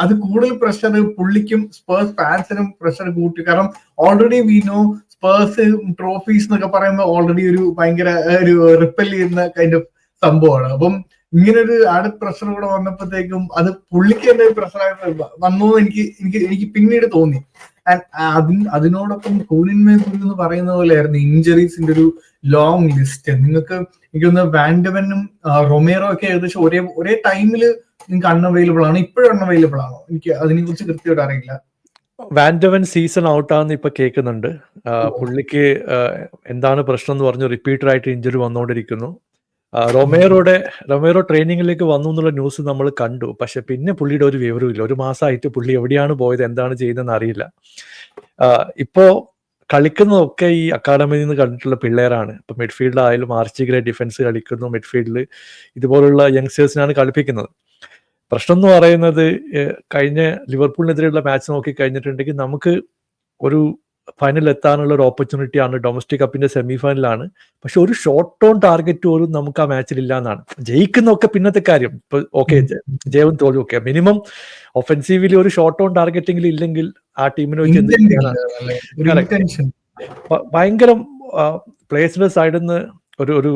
അത് കൂടുതൽ പ്രഷർ പുള്ളിക്കും സ്പേഴ്സ് ഫാൻസിനും പ്രഷർ കൂട്ടി. കാരണം already we know Spurs trophies എന്നൊക്കെ പറയുമ്പോൾ ഓൾറെഡി ഒരു ഭയങ്കര ഒരു റിപ്പൽ ചെയ്യുന്ന കൈൻഡ് ഓഫ് സംഭവമാണ്. അപ്പം ഇങ്ങനൊരു ആഡഡ് പ്രഷർ കൂടെ വന്നപ്പോഴത്തേക്കും അത് പുള്ളിക്ക് തന്നെ പ്രഷറായിട്ട് വന്നു എനിക്ക് പിന്നീട് തോന്നി. അതിനോടൊപ്പം കൂലിന്മേ എന്ന് പറയുന്ന പോലെ ആയിരുന്നു ഇഞ്ചറീസിന്റെ ഒരു ലോങ് ലിസ്റ്റ്. നിങ്ങൾക്ക് എനിക്കൊന്ന് വാൻഡവനും റൊമേറോ ഒക്കെ ഏകദേശം ഒരേ ടൈമിൽ നിങ്ങൾക്ക് അൺഅവൈലബിൾ ആണ്. ഇപ്പോഴും അൺഅവൈലബിൾ ആണോ? എനിക്ക് അതിനെ കുറിച്ച് കൃത്യമായിട്ട് അറിയില്ല. വാൻഡവൻ സീസൺ ഔട്ടാന്ന് ഇപ്പൊ കേൾക്കുന്നുണ്ട്. പുള്ളിക്ക് എന്താണ് പ്രശ്നം എന്ന് പറഞ്ഞു റിപ്പീറ്റഡ് ആയിട്ട് ഇഞ്ചുറി വന്നുകൊണ്ടിരിക്കുന്നു. റൊമേറോ ട്രെയിനിങ്ങിലേക്ക് വന്നു എന്നുള്ള ന്യൂസ് നമ്മൾ കണ്ടു. പക്ഷെ പിന്നെ പുള്ളിയുടെ ഒരു വിവരവും ഇല്ല. ഒരു മാസമായിട്ട് പുള്ളി എവിടെയാണ് പോയത്, എന്താണ് ചെയ്യുന്നതെന്ന് അറിയില്ല. ഇപ്പോ കളിക്കുന്നതൊക്കെ ഈ അക്കാഡമിയിൽ നിന്ന് കണ്ടിട്ടുള്ള പിള്ളേരാണ്. ഇപ്പൊ മിഡ്ഫീൽഡ് ആയാലും ആർച്ചി ഗ്രേ ഡിഫൻസ് കളിക്കുന്നു, മിഡ്ഫീൽഡിൽ ഇതുപോലുള്ള യങ്സ്റ്റേഴ്സിനാണ് കളിപ്പിക്കുന്നത്. പ്രശ്നം എന്ന് പറയുന്നത് കഴിഞ്ഞ ലിവർപൂളിനെതിരെയുള്ള മാച്ച് നോക്കി കഴിഞ്ഞിട്ടുണ്ടെങ്കിൽ നമുക്ക് ഒരു ഫൈനൽ എത്താനുള്ള ഒരു ഓപ്പർച്യൂണിറ്റി ആണ്. ഡൊമസ്റ്റിക് കപ്പിന്റെ സെമി ഫൈനലാണ്. പക്ഷെ ഒരു ഷോർട്ട് ഓൺ ടാർഗറ്റ് പോലും നമുക്ക് ആ മാച്ചിൽ ഇല്ല എന്നാണ്. ജയിക്കുന്നൊക്കെ പിന്നത്തെ കാര്യം. ഇപ്പൊ ഓക്കെ, ജയവും തോൽവി ഓക്കെ, മിനിമം ഒഫൻസീവില് ഒരു ഷോർട്ട് ഓൺ ടാർഗറ്റെങ്കിലും ഇല്ലെങ്കിൽ ആ ടീമിനെ വെച്ച് എന്ത് ചെയ്യാനാണ്? ഭയങ്കര പ്ലേയേഴ്സിന്റെ സൈഡിൽ നിന്ന് ഒരു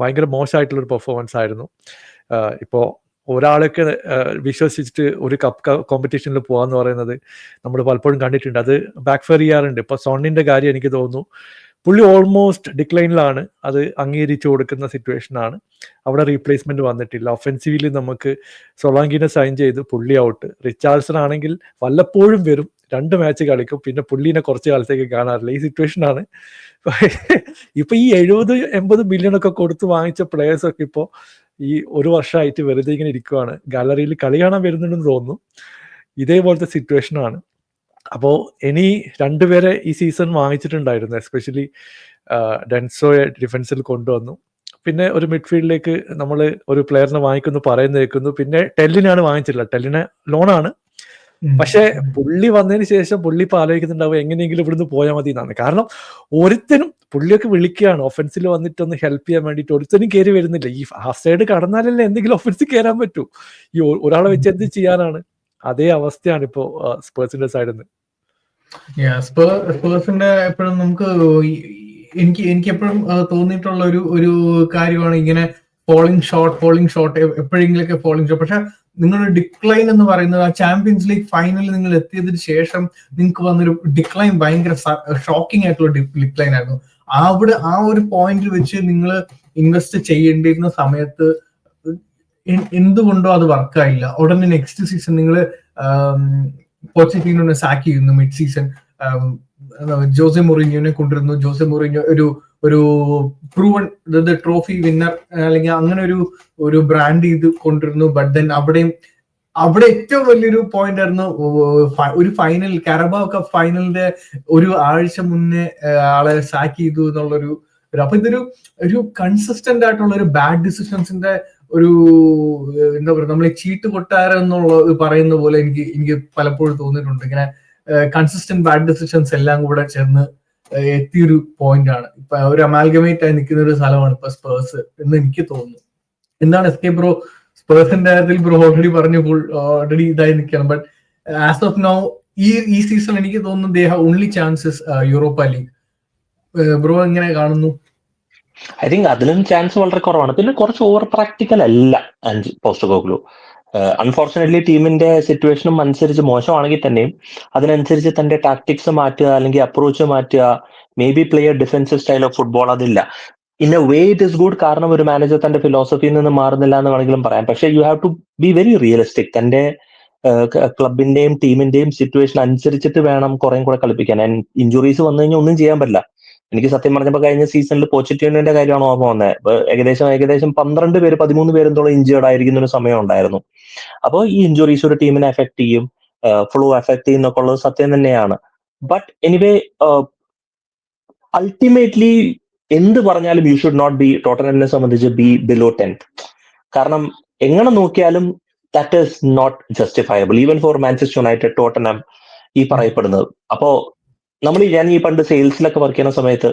ഭയങ്കര മോശമായിട്ടുള്ള ഒരു പെർഫോമൻസ് ആയിരുന്നു. ഇപ്പോ ഒരാളൊക്കെ വിശ്വസിച്ചിട്ട് ഒരു കപ്പ് കോമ്പറ്റീഷനിൽ പോകാന്ന് പറയുന്നത് നമ്മൾ പലപ്പോഴും കണ്ടിട്ടുണ്ട്. അത് ബാക്ക് ഫെയർ ചെയ്യാറുണ്ട്. ഇപ്പൊ സോണിന്റെ കാര്യം എനിക്ക് തോന്നുന്നു പുള്ളി ഓൾമോസ്റ്റ് ഡിക്ലൈനിലാണ്. അത് അംഗീകരിച്ചു കൊടുക്കുന്ന സിറ്റുവേഷൻ ആണ്. അവിടെ റീപ്ലേസ്മെന്റ് വന്നിട്ടില്ല. ഒഫൻസീവില് നമുക്ക് സൊളാങ്കിനെ സൈൻ ചെയ്ത് പുള്ളി ഔട്ട്. റിച്ചാർഡ്സൺ ആണെങ്കിൽ വല്ലപ്പോഴും വരും, 2 മാച്ച് കളിക്കും, പിന്നെ പുള്ളീനെ കുറച്ച് കാലത്തേക്ക് കാണാറില്ല. ഈ സിറ്റുവേഷൻ ആണ്. ഇപ്പൊ ഈ 70-80 മില്യൺ ഒക്കെ കൊടുത്ത് വാങ്ങിച്ച പ്ലേയേഴ്സ് ഒക്കെ ഇപ്പോ ഈ ഒരു വർഷമായിട്ട് വെറുതെ ഇങ്ങനെ ഇരിക്കുവാണ്. ഗാലറിയിൽ കളി കാണാൻ വരുന്നുണ്ടെന്ന് തോന്നുന്നു. ഇതേപോലത്തെ സിറ്റുവേഷൻ ആണ്. അപ്പോ ഇനി 2 പേരെ ഈ സീസൺ വാങ്ങിച്ചിട്ടുണ്ടായിരുന്നു. എസ്പെഷ്യലി ഡെൻസോയെ ഡിഫൻസിൽ കൊണ്ടുവന്നു. പിന്നെ ഒരു മിഡ്ഫീൽഡിലേക്ക് നമ്മൾ ഒരു പ്ലെയറിനെ വാങ്ങിക്കുന്നു പറയുന്ന കേൾക്കുന്നു. പിന്നെ ടെല്ലിനാണ് വാങ്ങിച്ചില്ല. ടെല്ലിനെ ലോണാണ്. പക്ഷെ പുള്ളി വന്നതിന് ശേഷം പുള്ളി ഇപ്പൊ ആലോചിക്കുന്നുണ്ടാവും എങ്ങനെയെങ്കിലും ഇവിടുന്ന് പോയാൽ മതി എന്നാണ്. കാരണം ഒരുത്തനും പുള്ളിയൊക്കെ വിളിക്കുകയാണ് ഒഫൻസിൽ വന്നിട്ടൊന്ന് ഹെൽപ്പ് ചെയ്യാൻ വേണ്ടിയിട്ട്. ഒരുത്തനും കയറി വരുന്നില്ല. ഈ ഹാഫ് സൈഡ് കടന്നാലല്ലേ എന്തെങ്കിലും ഒഫൻസിൽ കയറാൻ പറ്റൂ. ഈ ഒരാളെ വെച്ച് എന്ത് ചെയ്യാനാണ്? അതേ അവസ്ഥയാണ് ഇപ്പോ സ്പേഴ്സിന്റെ സൈഡിൽ നിന്ന്. സ്പേഴ്സിന്റെ എപ്പോഴും നമുക്ക് എനിക്ക് എപ്പോഴും തോന്നിയിട്ടുള്ള ഒരു കാര്യമാണ് ഇങ്ങനെ ഫോളിംഗ് ഷോട്ട് എപ്പോഴെങ്കിലൊക്കെ ഫോളിംഗ് ഷോട്ട്. പക്ഷെ നിങ്ങളുടെ ഡിക്ലൈൻ എന്ന് പറയുന്നത് ആ ചാമ്പ്യൻസ് ലീഗ് ഫൈനലിൽ നിങ്ങൾ എത്തിയതിനു ശേഷം നിങ്ങൾക്ക് വന്നൊരു ഡിക്ലൈൻ ഭയങ്കര ഷോക്കിംഗ് ആയിട്ടുള്ള ഡിക്ലൈൻ ആയിരുന്നു. അവിടെ ആ ഒരു പോയിന്റിൽ വെച്ച് നിങ്ങൾ ഇൻവെസ്റ്റ് ചെയ്യേണ്ടിയിരുന്ന സമയത്ത് എന്തുകൊണ്ടോ അത് വർക്കായില്ല. ഉടനെ നെക്സ്റ്റ് സീസൺ നിങ്ങൾ പോച്ചറ്റിനോനെ സാക്ക് ചെയ്യുന്നു. മിഡ് സീസൺ ജോസെ മൊറീഞ്ഞോനെ കൊണ്ടുവരുന്നു. ജോസെ മൊറീഞ്ഞോ ഒരു പ്രൂവൺ ട്രോഫി വിന്നർ അല്ലെങ്കിൽ അങ്ങനെ ഒരു ബ്രാൻഡ് ചെയ്ത് കൊണ്ടുവരുന്നു. ബട്ട് ദെൻ അവിടെ ഏറ്റവും വലിയൊരു പോയിന്റ് ആയിരുന്നു ഒരു ഫൈനൽ, കാരബാവ് കപ്പ് ഫൈനലിന്റെ ഒരു ആഴ്ച മുന്നേ ആളെ സാക്ക് ചെയ്തു എന്നുള്ളൊരു. അപ്പൊ ഇതൊരു കൺസിസ്റ്റന്റ് ആയിട്ടുള്ള ഒരു ബാഡ് ഡിസിഷൻസിന്റെ ഒരു എന്താ പറയുക, നമ്മൾ ചീട്ട് കൊട്ടാരം എന്നുള്ളത് പറയുന്ന പോലെ എനിക്ക് പലപ്പോഴും തോന്നിയിട്ടുണ്ട്. ഇങ്ങനെ കൺസിസ്റ്റന്റ് ബാഡ് ഡിസിഷൻസ് എല്ലാം കൂടെ ചേർന്ന് എത്തിയൊരു പോയിന്റ് ആണ്. ഇപ്പൊ ഒരു അമാൽഗമേറ്റ് ആയി നിൽക്കുന്ന ഒരു സ്ഥലമാണ് ഇപ്പൊ സ്പേഴ്സ് എന്ന് എനിക്ക് തോന്നുന്നു. എന്താണ് എസ് കെ ബ്രോ സ്പേഴ്സിന്റെ കാര്യത്തിൽ? ബ്രോ ഓൾറെഡി ഇതായി നിൽക്കണം. ബട്ട് ആസ് ഓഫ് നൗ ഈ സീസൺ എനിക്ക് തോന്നുന്നു they have only chances Europa league. Bro എങ്ങനെ കാണുന്നു? ഐ തിങ്ക് അതിലും ചാൻസ് വളരെ കുറവാണ്. പിന്നെ കുറച്ച് ഓവർ പ്രാക്ടിക്കൽ അല്ല ആൻജി പോസ്റ്റകോഗ്ലു. അൺഫോർച്ചുനേറ്റ്ലി ടീമിന്റെ സിറ്റുവേഷനും അനുസരിച്ച് മോശമാണെങ്കിൽ തന്നെയും അതിനനുസരിച്ച് തന്റെ ടാക്ടിക്സ് മാറ്റുക അല്ലെങ്കിൽ അപ്രോച്ച് മാറ്റുക, maybe play defensive style of football, അതില്ല. In a way it is good. കാരണം ഒരു മാനേജർ തന്റെ ഫിലോസഫിയിൽ നിന്ന് മാറുന്നില്ല എന്ന് വേണമെങ്കിലും പറയാം. പക്ഷേ you have to be very realistic. തന്റെ ക്ലബിന്റെയും ടീമിന്റെയും സിറ്റുവേഷൻ അനുസരിച്ചിട്ട് വേണം കുറേ കൂടെ കളിപ്പിക്കാൻ. ആൻഡ് ഇഞ്ചുറീസ് വന്നു കഴിഞ്ഞാൽ ഒന്നും ചെയ്യാൻ പറ്റില്ല. എനിക്ക് സത്യം പറഞ്ഞപ്പോൾ കഴിഞ്ഞ സീസണിൽ പോച്ചറ്റിനോന്റെ കാര്യമാണ് ഓർമ്മ വന്നത്. ഏകദേശം 12 പേര് 13 പേരെന്തോളം ഇഞ്ചേർഡ് ആയിരിക്കുന്ന ഒരു സമയം ഉണ്ടായിരുന്നു. അപ്പോൾ ഈ ഇഞ്ചുറീസ് ഒരു ടീമിനെ എഫക്ട് ചെയ്യും, ഫ്ലോ എഫക്ട് ചെയ്യും എന്നൊക്കെ ഉള്ളത് സത്യം തന്നെയാണ്. ബട്ട് എനിവേ അൾട്ടിമേറ്റ്ലി എന്ത് പറഞ്ഞാലും യു ഷുഡ് നോട്ട് ബി, ടോട്ടനമിനെ സംബന്ധിച്ച് ബി ബിലോ 10th. കാരണം എങ്ങനെ നോക്കിയാലും that is not justifiable even for Manchester United, Tottenham ഈ പറയപ്പെടുന്നത്. അപ്പോ ഞാൻ ഈ പണ്ട് സെയിൽസിലൊക്കെ വർക്ക് ചെയ്യുന്ന സമയത്ത്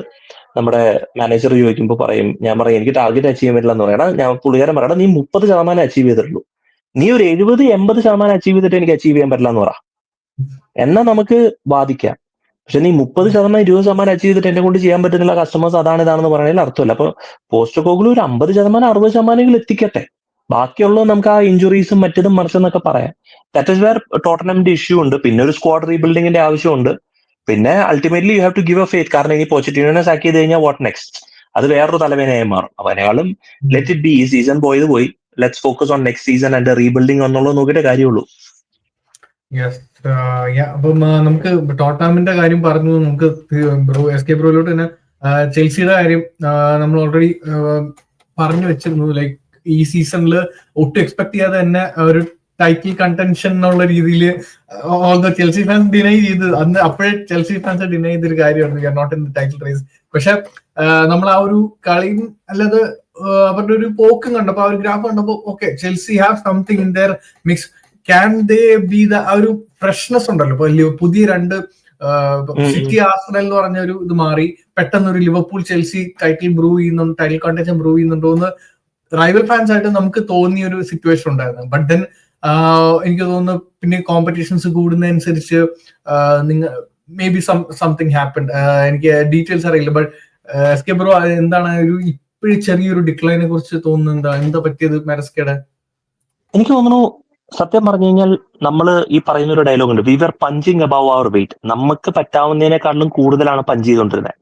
നമ്മുടെ മാനേജർ ചോദിക്കുമ്പോൾ ഞാൻ പറയും എനിക്ക് ടാർഗറ്റ് അച്ചീവ് ചെയ്യാൻ പറ്റില്ല എന്ന് പറയണം. പുള്ളിക്കാരൻ പറയണം നീ 30% അച്ചീവ് ചെയ്തിട്ടുള്ളൂ, നീ ഒരു 70-80% അച്ചീവ് ചെയ്തിട്ട് എനിക്ക് അച്ചീവ് ചെയ്യാൻ പറ്റില്ല എന്ന് പറ, എന്നാ നമുക്ക് ബാധിക്കാം. പക്ഷെ നീ 30%, 20% അച്ചീവ് ചെയ്തിട്ട് എന്നെ കൊണ്ട് ചെയ്യാൻ പറ്റുന്നില്ല, കസ്റ്റമേഴ്സ് ഇതാണെന്ന് പറയുന്നതിൽ അർത്ഥമില്ല. അപ്പൊ പോസ്റ്റ്കോഗ്ലു ഒരു 50%, 60% എത്തിക്കട്ടെ, ബാക്കിയുള്ളത് നമുക്ക് ആ ഇഞ്ചുറീസും മറ്റതും മറിച്ചെന്നൊക്കെ പറയാം. ദാറ്റ് ഇസ് വെയർ ടോട്ടനമിന്റെ ഇഷ്യൂ ഉണ്ട്. പിന്നെ ഒരു സ്ക്വാഡ് റീബിൽഡിങ്ങിന്റെ ആവശ്യമുണ്ട്. പിന്നെ ultimately you have to give a faith. കാരണം ഇനി പോച്ചറ്റിനോനെ സാക്ക് ചെയ്ത് കഴിഞ്ഞാൽ വാട്ട് നെക്സ്റ്റ്, അത് വേറൊരു തലവേനയായി മാറും. അപ്പൊ അതിനേക്കാളും ലെറ്റ് ഇറ്റ് ബി, ഈ സീസൺ പോയി, let's focus on next season and rebuilding എന്നുള്ളത് നോക്കിയിട്ട് കാര്യമുള്ളൂ. അപ്പം നമുക്ക് ടോട്ടനാമിന്റെ കാര്യം പറഞ്ഞു, നമുക്ക് SK ബ്രോയിലോട്ട് തന്നെ ചെൽസിയുടെ കാര്യം നമ്മൾ ഓൾറെഡി പറഞ്ഞു വെച്ചിരുന്നു. ലൈക്ക് ഈ സീസണിൽ ഒട്ടും എക്സ്പെക്ട് ചെയ്യാതെ തന്നെ ഒരു ടൈറ്റിൽ കണ്ടൻഷൻ എന്നുള്ള രീതിയിൽ all the Chelsea fans deny ചെയ്ത്, അപ്പോഴേ ചെൽസി ഫാൻസ് ഡിനൈ ചെയ്തൊരു കാര്യമാണ് not in the title race. പക്ഷെ നമ്മൾ ആ ഒരു കളിയും അല്ലാതെ അവരുടെ ഒരു പോക്കും കണ്ടപ്പോ, ആ ഒരു ഗ്രാഫ് കണ്ടപ്പോ okay, Chelsea have something in there mix. Can they B the ആ ഒരു ഫ്രഷ്നെസ് ഉണ്ടല്ലോ. ഇപ്പൊ പുതിയ രണ്ട് സിറ്റി ആർസണൽ എന്ന് പറഞ്ഞ ഒരു ഇത് മാറി പെട്ടെന്ന് ഒരു Liverpool Chelsea title contention brew ചെയ്യുന്നുണ്ടോ എന്ന് റൈവൽ ഫാൻസ് ആയിട്ട് നമുക്ക് തോന്നിയ ഒരു സിറ്റുവേഷൻ ഉണ്ടായിരുന്നു. ബട്ട് ദെൻ എനിക്ക് തോന്നുന്നു പിന്നെ കോമ്പറ്റീഷൻസ് കൂടുന്നതനുസരിച്ച് മേ ബി സംതിങ് ഹാപ്പൻ. എനിക്ക് ഡീറ്റെയിൽസ് അറിയില്ല. ബട്ട് SK ബ്രോ എന്താണ് ഒരു ഇപ്പോഴും ചെറിയൊരു ഡിക്ലൈനെ കുറിച്ച് തോന്നുന്നത്? എന്താ പറ്റിയത് മാരസ്കയുടെ? എനിക്ക് തോന്നുന്നു സത്യം പറഞ്ഞു കഴിഞ്ഞാൽ നമ്മൾ ഈ പറയുന്ന ഒരു ഡയലോഗ് ഉണ്ട്, we were punching above our weight. നമുക്ക് പറ്റാവുന്നതിനേക്കാളും കൂടുതലാണ് പഞ്ച് ചെയ്തുകൊണ്ടിരുന്നത്.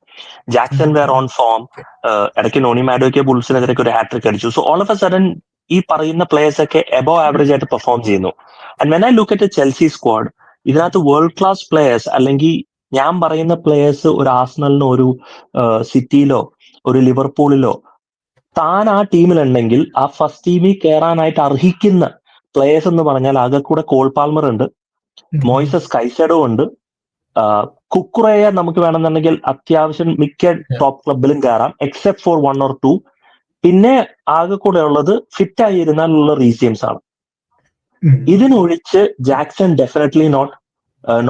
ജാക്സൺ വേർ ഓൺ ഫോം, ഇടയ്ക്ക് നോണി മാഡോയ്ക്ക് ബുൾസിനെതിരൊക്കെ ഒരു ഹാട്രിക് അടിച്ചു. So all of a sudden ഈ പറയുന്ന പ്ലേയേഴ്സ് ഒക്കെ എബോവ് ആവറേജ് ആയിട്ട് പെർഫോം ചെയ്യുന്നു. And when I look at a Chelsea squad, ഇതിനകത്ത് വേൾഡ് ക്ലാസ് പ്ലേയേഴ്സ്, അല്ലെങ്കിൽ ഞാൻ പറയുന്ന പ്ലേയേഴ്സ് ഒരു ആർസണലിനോ ഒരു സിറ്റിയിലോ ഒരു ലിവർപൂളിലോ താൻ ആ ടീമിലുണ്ടെങ്കിൽ ആ ഫസ്റ്റ് ടീമിൽ കയറാനായിട്ട് അർഹിക്കുന്ന പ്ലേയേഴ്സ് എന്ന് പറഞ്ഞാൽ ആകെ കൂടെ കോൾ പാൽമർ ഉണ്ട്, മോയിസസ് കൈസഡോ ഉണ്ട്, കുക്കുറയെ നമുക്ക് വേണമെന്നുണ്ടെങ്കിൽ അത്യാവശ്യം മിക്ക ടോപ്പ് ക്ലബിലും കയറാം എക്സെപ്റ്റ് ഫോർ 1 or 2. പിന്നെ ആകെ കൂടെ ഉള്ളത് ഫിറ്റ് ആയിരുന്നാലുള്ള റീസിയംസ് ആണ്. ഇതിനൊഴിച്ച് ജാക്സൺ ഡെഫിനറ്റ്ലി നോട്ട്.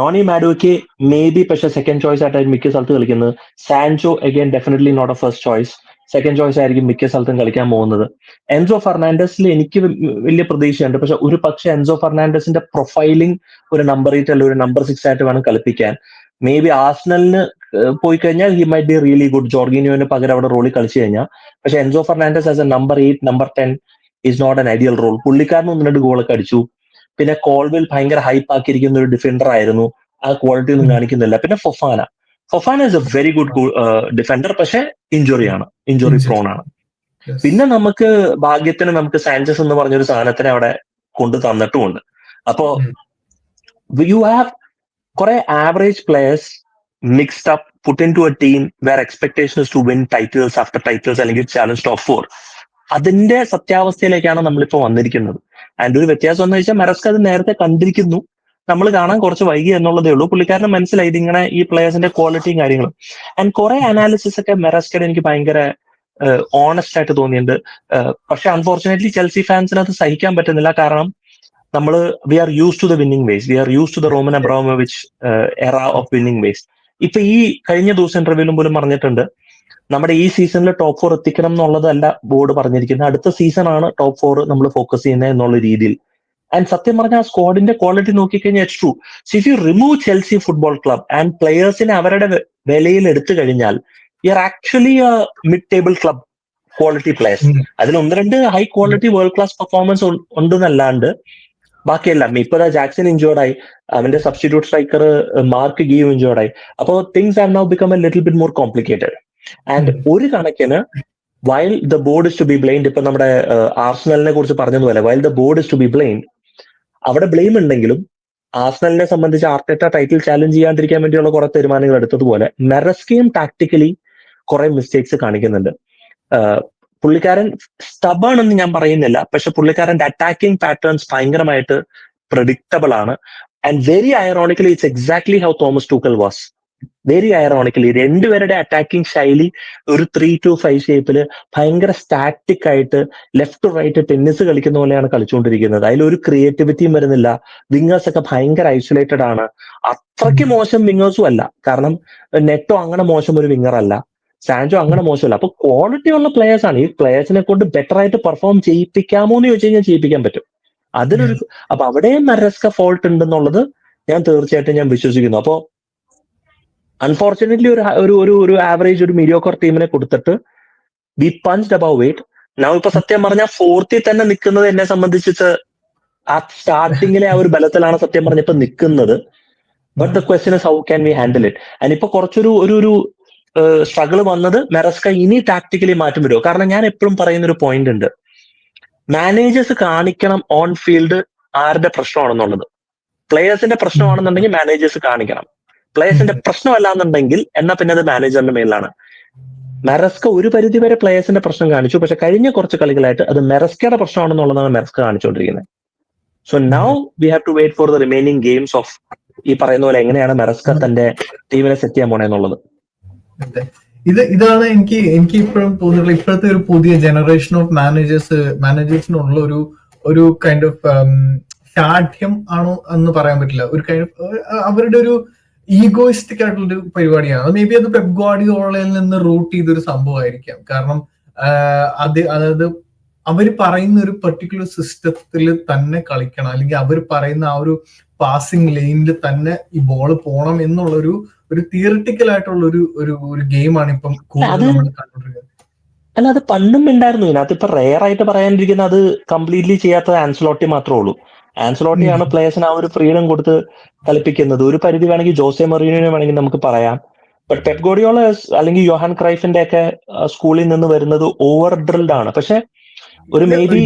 നോണി മാഡോയ്ക്ക് മേ ബി പക്ഷെ സെക്കൻഡ് ചോയ്സ് ആയിട്ടായിരിക്കും മിക്ക സ്ഥലത്ത് കളിക്കുന്നത്. Sancho again definitely not a first choice, second choice ആയിരിക്കും മിക്ക സ്ഥലത്തും കളിക്കാൻ പോകുന്നത്. എൻസോ ഫെർണാണ്ടസിൽ എനിക്ക് വലിയ പ്രതീക്ഷയുണ്ട്. പക്ഷെ ഒരു പക്ഷെ എൻസോ ഫെർണാണ്ടസിന്റെ പ്രൊഫൈലിംഗ് ഒരു നമ്പർ 8 അല്ല ഒരു നമ്പർ 6 ആയിട്ട് വേണം കളിപ്പിക്കാൻ. മേ ബി ആർസണലിന് പോയി കഴിഞ്ഞാൽ he might be really good, ജോർഗിനിയോന് പകരം അവിടെ റോളിൽ കളിച്ചു കഴിഞ്ഞാൽ. പക്ഷെ Enzo Fernandez as a number 8, number 10 is not an ideal role. പുള്ളിക്കാരന് 1-2 ഗോളൊക്കെ അടിച്ചു. പിന്നെ കോൾവിൽ ഭയങ്കര ഹൈപ്പ് ആക്കിയിരിക്കുന്ന ഒരു ഡിഫൻഡർ ആയിരുന്നു, ആ ക്വാളിറ്റി ഒന്നും കാണിക്കുന്നില്ല. പിന്നെ Fofana is a very good defender, പക്ഷെ ഇഞ്ചുറി പ്രോൺ ആണ്. പിന്നെ നമുക്ക് ഭാഗ്യത്തിന് നമുക്ക് സാഞ്ചസ് എന്ന് പറഞ്ഞൊരു സാധനത്തിനെ അവിടെ കൊണ്ടു തന്നിട്ടുമുണ്ട്. അപ്പോ യു ഹാവ് കുറെ average players mixed up put into a team where expectation is to win titles after titles, അല്ലെങ്കിൽ ചാലഞ്ച് ടോപ്പ് 4. അതിന്റെ സത്യാവസ്ഥയിലേക്കാണ് നമ്മളിപ്പോ വന്നിരിക്കുന്നത്. ആൻഡ് ഒരു വ്യത്യാസം എന്ന് വെച്ചാൽ മെറസ്ക അത് നേരത്തെ കണ്ടിരിക്കുന്നു, നമ്മൾ കാണാൻ കുറച്ച് വൈകി എന്നുള്ളതേ ഉള്ളൂ. പുള്ളിക്കാരന് മനസ്സിലായി ഇതിങ്ങനെ ഈ പ്ലേയേഴ്സിന്റെ ക്വാളിറ്റിയും കാര്യങ്ങളും. ആൻഡ് കുറെ അനാലിസിസ് ഒക്കെ മെറസ്കയുടെ എനിക്ക് ഭയങ്കര ഓണസ്റ്റ് ആയിട്ട് തോന്നിയിട്ടുണ്ട്. പക്ഷെ അൺഫോർച്ചുനേറ്റ്ലി ചെൽസി ഫാൻസിന് അത് സഹിക്കാൻ പറ്റുന്നില്ല. കാരണം we are used to the winning ways, we are used to the Roman Abramovich era of winning vase. ഇപ്പൊ ഈ കഴിഞ്ഞ ദിവസം ഇന്റർവ്യൂലും പോലും പറഞ്ഞിട്ടുണ്ട്, നമ്മുടെ ഈ സീസണിൽ ടോപ്പ് 4 എത്തിക്കണം എന്നുള്ളതല്ല ബോർഡ് പറഞ്ഞിരിക്കുന്നത്, അടുത്ത സീസണാണ് ടോപ്പ് 4 നമ്മൾ ഫോക്കസ് ചെയ്യുന്നത് എന്നുള്ള രീതിയിൽ. ആൻഡ് സത്യം പറഞ്ഞാൽ ആ സ്ക്വാഡിന്റെ ക്വാളിറ്റി നോക്കിക്കഴിഞ്ഞാൽ it's true. So if you remove Chelsea football club and പ്ലേയേഴ്സിനെ അവരുടെ വിലയിൽ എടുത്തു കഴിഞ്ഞാൽ you are actually a mid table club quality players. അതിൽ 1-2 high quality world class performance ഉണ്ടെന്നല്ലാണ്ട് ബാക്കിയെല്ലാം. ഇപ്പൊ ജാക്സൺ ഇഞ്ചോർഡായി, അവന്റെ സബ്സ്റ്റിറ്റ്യൂട്ട് സ്ട്രൈക്കർ മാർക്ക് ഗീവ് ഇഞ്ചോർഡായി. അപ്പോൾ things have now become a little bit more complicated. And ഒരു കണക്കിന് while the board is to be blamed, ഇപ്പൊ നമ്മുടെ ആർസണലിനെ കുറിച്ച് പറഞ്ഞതുപോലെ while the board is to be blamed, അവിടെ ബ്ലെയിം ഉണ്ടെങ്കിലും ആർസണലിനെ സംബന്ധിച്ച് ആർട്ടേറ്റ ടൈറ്റിൽ ചാലഞ്ച് ചെയ്യാണ്ടിരിക്കാൻ വേണ്ടിയുള്ള കുറെ തീരുമാനങ്ങൾ എടുത്തതുപോലെ മെറസ്കയും ടാക്ടിക്കലി കുറെ മിസ്റ്റേക്സ് കാണിക്കുന്നുണ്ട്. പുള്ളിക്കാരൻ സ്റ്റബേൺ എന്ന് ഞാൻ പറയുന്നില്ല, പക്ഷെ പുള്ളിക്കാരന്റെ അറ്റാക്കിംഗ് പാറ്റേൺസ് ഭയങ്കരമായിട്ട് പ്രഡിക്റ്റബിൾ ആണ്. And very ഐറോണിക്കലി it's exactly how Thomas Tuchel was. Very ഐറോണിക്കലി രണ്ടുപേരുടെ അറ്റാക്കിംഗ് ശൈലി ഒരു 3-5 ഷേപ്പില് ഭയങ്കര സ്റ്റാറ്റിക് ആയിട്ട് ലെഫ്റ്റ് ടു റൈറ്റ് ടെന്നീസ് കളിക്കുന്ന പോലെയാണ് കളിച്ചുകൊണ്ടിരിക്കുന്നത്. അതിലൊരു ക്രിയേറ്റിവിറ്റിയും വരുന്നില്ല. വിങ്ങേഴ്സ് ഒക്കെ ഭയങ്കര ഐസൊലേറ്റഡ് ആണ്. അത്രയ്ക്ക് മോശം വിങ്ങേഴ്സും അല്ല, കാരണം നെറ്റോ അങ്ങനെ മോശം ഒരു വിങ്ങർ അല്ല, സാൻജോ അങ്ങനെ മോശമല്ല. അപ്പൊ ക്വാളിറ്റി ഉള്ള പ്ലേയേഴ്സ് ആണ്. ഈ പ്ലേയേഴ്സിനെ കൊണ്ട് ബെറ്റർ ആയിട്ട് പെർഫോം ചെയ്യിപ്പിക്കാമോ എന്ന് ചോദിച്ചു കഴിഞ്ഞാൽ ചെയ്യിപ്പിക്കാൻ പറ്റും. അതിലൊരു അപ്പൊ അവിടെയും മരസ്ക ഫോൾട്ട് ഉണ്ടെന്നുള്ളത് ഞാൻ തീർച്ചയായിട്ടും ഞാൻ വിശ്വസിക്കുന്നു. അപ്പോ അൺഫോർച്ചുനേറ്റ്ലി ഒരു ആവറേജ് ഒരു മീഡിയോക്കർ ടീമിനെ കൊടുത്തിട്ട് വി പഞ്ച്ഡ് അബൌവ് വെയിറ്റ്. ഞാൻ ഇപ്പൊ സത്യം പറഞ്ഞാൽ ഫോർത്തിൽ തന്നെ നിൽക്കുന്നത് എന്നെ സംബന്ധിച്ചിട്ട് ആ സ്റ്റാർട്ടിങ്ങിലെ ആ ഒരു ബലത്തിലാണ് സത്യം പറഞ്ഞ ഇപ്പൊ നിൽക്കുന്നത്. But the question is how can we handle it. And ഇപ്പൊ കുറച്ചൊരു സ്ട്രഗിൾ വന്നത് മെറസ്ക ഇനി ടാക്ടിക്കലി മാറ്റം വരുമോ? കാരണം ഞാൻ എപ്പോഴും പറയുന്ന ഒരു പോയിന്റ് ഉണ്ട്, മാനേജേഴ്സ് കാണിക്കണം ഓൺ ഫീൽഡ് ആരുടെ പ്രശ്നമാണെന്നുള്ളത്. പ്ലേയേഴ്സിന്റെ പ്രശ്നമാണെന്നുണ്ടെങ്കിൽ മാനേജേഴ്സ് കാണിക്കണം. പ്ലേയേഴ്സിന്റെ പ്രശ്നമല്ല എന്നുണ്ടെങ്കിൽ എന്നാ പിന്നെ അത് മാനേജറിന്റെ മേലാണ്. മെറസ്ക ഒരു പരിധി വരെ പ്ലേയേഴ്സിന്റെ പ്രശ്നം കാണിച്ചു, പക്ഷെ കഴിഞ്ഞ കുറച്ച് കളികളായിട്ട് അത് മെറസ്കയുടെ പ്രശ്നമാണെന്നുള്ളതാണ് മെറസ്ക കാണിച്ചുകൊണ്ടിരിക്കുന്നത്. So now we have to wait for the remaining games of ഈ പറയുന്ന പോലെ എങ്ങനെയാണ് മെറസ്ക തന്റെ ടീമിനെ സെറ്റ് ചെയ്യാൻ പോണേ എന്നുള്ളത്. ഇതാണ് എനിക്ക് ഇപ്പോഴും തോന്നിയിട്ടുള്ള ഇപ്പോഴത്തെ ഒരു പുതിയ ജനറേഷൻ ഓഫ് മാനേജേഴ്സിനുള്ള ഒരു കൈൻഡ് ഓഫ് ശാഠ്യം ആണോ എന്ന് പറയാൻ പറ്റില്ല. ഒരു കൈൻഡ് ഓഫ് അവരുടെ ഒരു ഈഗോയിസ്റ്റിക് ആയിട്ടുള്ളൊരു പരിപാടിയാണ്. മേ ബി അത് പെപ് ഗാർഡിയോളയിൽ നിന്ന് റൂട്ട് ചെയ്തൊരു സംഭവമായിരിക്കാം. കാരണം അതായത് അവർ പറയുന്ന ഒരു പെർട്ടിക്കുലർ സിസ്റ്റത്തിൽ തന്നെ കളിക്കണം, അല്ലെങ്കിൽ അവർ പറയുന്ന ആ ഒരു പാസിംഗ് ലൈനിൽ തന്നെ ഈ ബോൾ പോകണം എന്നുള്ളൊരു തിയറിറ്റിക്കൽ ആയിട്ടുള്ള ഒരു ഗെയിമാണ് ഇപ്പം കൂടുതൽ നമ്മൾ കണ്ടുകൊണ്ടിരിക്കുന്നത്. അല്ല, അത് പണ്ടും ഉണ്ടായിരുന്നു. ഇതിനകത്ത് ഇപ്പൊ റെയർ ആയിട്ട് പറയാനിരിക്കുന്ന അത് കംപ്ലീറ്റ്ലി ചെയ്യാത്തത് ആൻസലോട്ടി മാത്രമേ ഉള്ളൂ. ആൻസലോട്ടിയാണ് പ്ലേയേഴ്സിന് ആ ഒരു ഫ്രീഡം കൊടുത്ത് കളിപ്പിക്കുന്നത്. ഒരു പരിധി വേണമെങ്കിൽ ജോസെ മൊറീനോനെ വേണമെങ്കിൽ നമുക്ക് പറയാം. ബട്ട് പെപ് ഗാർഡിയോള അല്ലെങ്കിൽ യോഹാൻ ക്രൈഫിന്റെ ഒക്കെ സ്കൂളിൽ നിന്ന് വരുന്നത് ഓവർ ഡ്രിൽഡ് ആണ്. പക്ഷെ ഒരു മേ ബി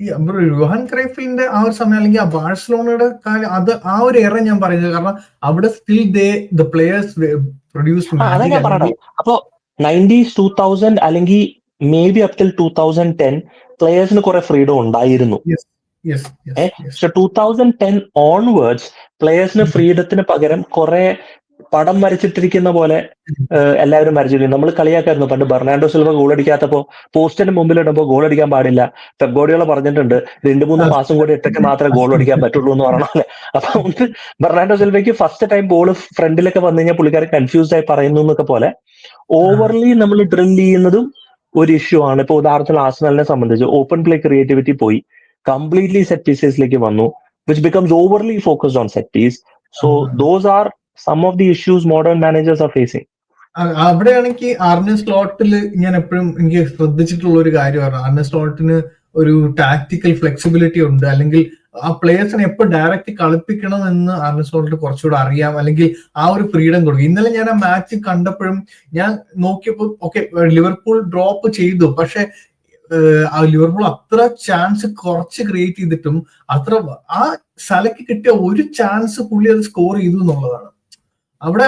യോഹാൻ ക്രൈഫിന്റെ ആ ഒരു സമയം അല്ലെങ്കിൽ ആ ബാഴ്സലോണയുടെ കാര്യം, അത് ആ ഒരു എറ ഞാൻ പറയുന്നത്. കാരണം അവിടെ സ്റ്റിൽ ദ പ്ലേയേഴ്സ് പ്രൊഡ്യൂസ്. അതാ ഞാൻ പറയണം. അപ്പൊ 90s 2000 അല്ലെങ്കിൽ മേ ബി അപ് ടിൽ 2010 പ്ലേയേഴ്സിന് കുറെ ഫ്രീഡം ഉണ്ടായിരുന്നു. പക്ഷെ 2010 ഓൺവേർഡ്സ് പ്ലേയേഴ്സിന് ഫ്രീഡത്തിന് പകരം കുറെ പടം വരച്ചിട്ടിരിക്കുന്ന പോലെ എല്ലാവരും വരച്ചിരിക്കും. നമ്മൾ കളിയാക്കായിരുന്നു പണ്ട് ബെർണാർഡോ സിൽവ ഗോൾ അടിക്കാത്തപ്പോ പോസ്റ്റിന് മുമ്പിൽ ഇടുമ്പോൾ ഗോൾ അടിക്കാൻ പാടില്ല. പെപ് ഗാർഡിയോള പറഞ്ഞിട്ടുണ്ട് 2-3 മാസം കൂടി ഇട്ടൊക്കെ മാത്രമേ ഗോൾ അടിക്കാൻ പറ്റുള്ളൂ എന്ന് പറയണല്ലേ. അപ്പൊ ബെർണാർഡോ സിൽവയ്ക്ക് ഫസ്റ്റ് ടൈം ബോൾ ഫ്രണ്ടിലൊക്കെ വന്നു കഴിഞ്ഞാൽ പുള്ളിക്കാരെ കൺഫ്യൂസ്ഡ് ആയി പറയുന്നു എന്നൊക്കെ പോലെ ഓവർലി നമ്മൾ ഡ്രിൽ ചെയ്യുന്നതും ഒരു ഇഷ്യൂ ആണ്. ഇപ്പൊ ഉദാഹരണത്തിന് ആർസണലിനെ സംബന്ധിച്ച് ഓപ്പൺ പ്ലേ ക്രിയേറ്റിവിറ്റി പോയി, കംപ്ലീറ്റ്ലി സെറ്റ് പീസസിലേക്ക് വന്നു, which becomes overly focused on set piece. So those are some of the issues modern managers are facing. അവിടെയാണെങ്കിൽ ആർനെ സ്ലോട്ടിൽ ഞാൻ എപ്പോഴും എനിക്ക് ശ്രദ്ധിച്ചിട്ടുള്ള ഒരു കാര്യമാണ്, ആർനെ സ്ലോട്ടിന് ഒരു ടാക്ടിക്കൽ ഫ്ലെക്സിബിലിറ്റി ഉണ്ട്, അല്ലെങ്കിൽ ആ പ്ലേയേഴ്സിനെ എപ്പോൾ ഡയറക്റ്റ് കളിപ്പിക്കണം എന്ന് ആർനെ സ്ലോട്ടിന് കുറച്ചുകൂടെ അറിയാം, അല്ലെങ്കിൽ ആ ഒരു ഫ്രീഡം കൊടുക്കും. ഇന്നലെ ഞാൻ ആ മാച്ച് കണ്ടപ്പോഴും ഞാൻ നോക്കിയപ്പോൾ ഓക്കെ ലിവർപൂൾ ഡ്രോപ്പ് ചെയ്തു, പക്ഷെ ലിവർപൂൾ അത്ര ചാൻസ് കുറച്ച് ക്രിയേറ്റ് ചെയ്തിട്ടും അത്ര ആ സലക്ക് കിട്ടിയ ഒരു ചാൻസ് പുള്ളി അത് സ്കോർ ചെയ്തു എന്നുള്ളതാണ്. അവിടെ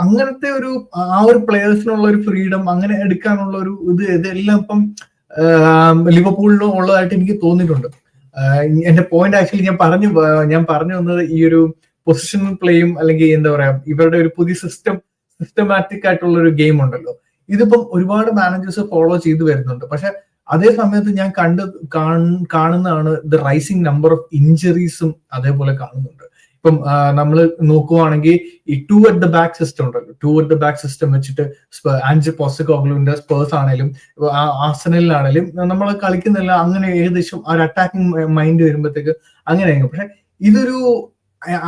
അങ്ങനത്തെ ആ ഒരു പ്ലേയേഴ്സിനുള്ള ഒരു ഫ്രീഡം അങ്ങനെ എടുക്കാനുള്ള ഒരു ഇതെല്ലാം ഇപ്പം ലിവർപൂളിനും ഉള്ളതായിട്ട് എനിക്ക് തോന്നിയിട്ടുണ്ട്. എന്റെ പോയിന്റ് ആക്ച്വലി ഞാൻ പറഞ്ഞു വന്നത് ഈ ഒരു പൊസിഷണൽ പ്ലേയും അല്ലെങ്കിൽ എന്താ പറയാ ഇവരുടെ ഒരു പുതിയ സിസ്റ്റമാറ്റിക് ആയിട്ടുള്ള ഒരു ഗെയിം ഉണ്ടല്ലോ, ഇതിപ്പം ഒരുപാട് മാനേജേഴ്സ് ഫോളോ ചെയ്തു വരുന്നുണ്ട്. പക്ഷെ അതേ സമയത്ത് ഞാൻ കാണുന്നതാണ് ദ റൈസിങ് നമ്പർ ഓഫ് ഇഞ്ചറീസും അതേപോലെ കാണുന്നുണ്ട്. ഇപ്പം നമ്മൾ നോക്കുവാണെങ്കിൽ ഈ 2 at the back സിസ്റ്റം ഉണ്ടല്ലോ, 2 at the back സിസ്റ്റം വെച്ചിട്ട് ആൻജെ പോസ്റ്റക്കോഗ്ലുവിന്റെ സ്പേഴ്സ് ആണെങ്കിലും ആർസണലിലാണെങ്കിലും നമ്മൾ കളിക്കുന്നില്ല, അങ്ങനെ ഏകദേശം ഒരു അറ്റാക്കിംഗ് മൈൻഡ് വരുമ്പോഴത്തേക്ക് അങ്ങനെയായിരിക്കും. പക്ഷെ ഇതൊരു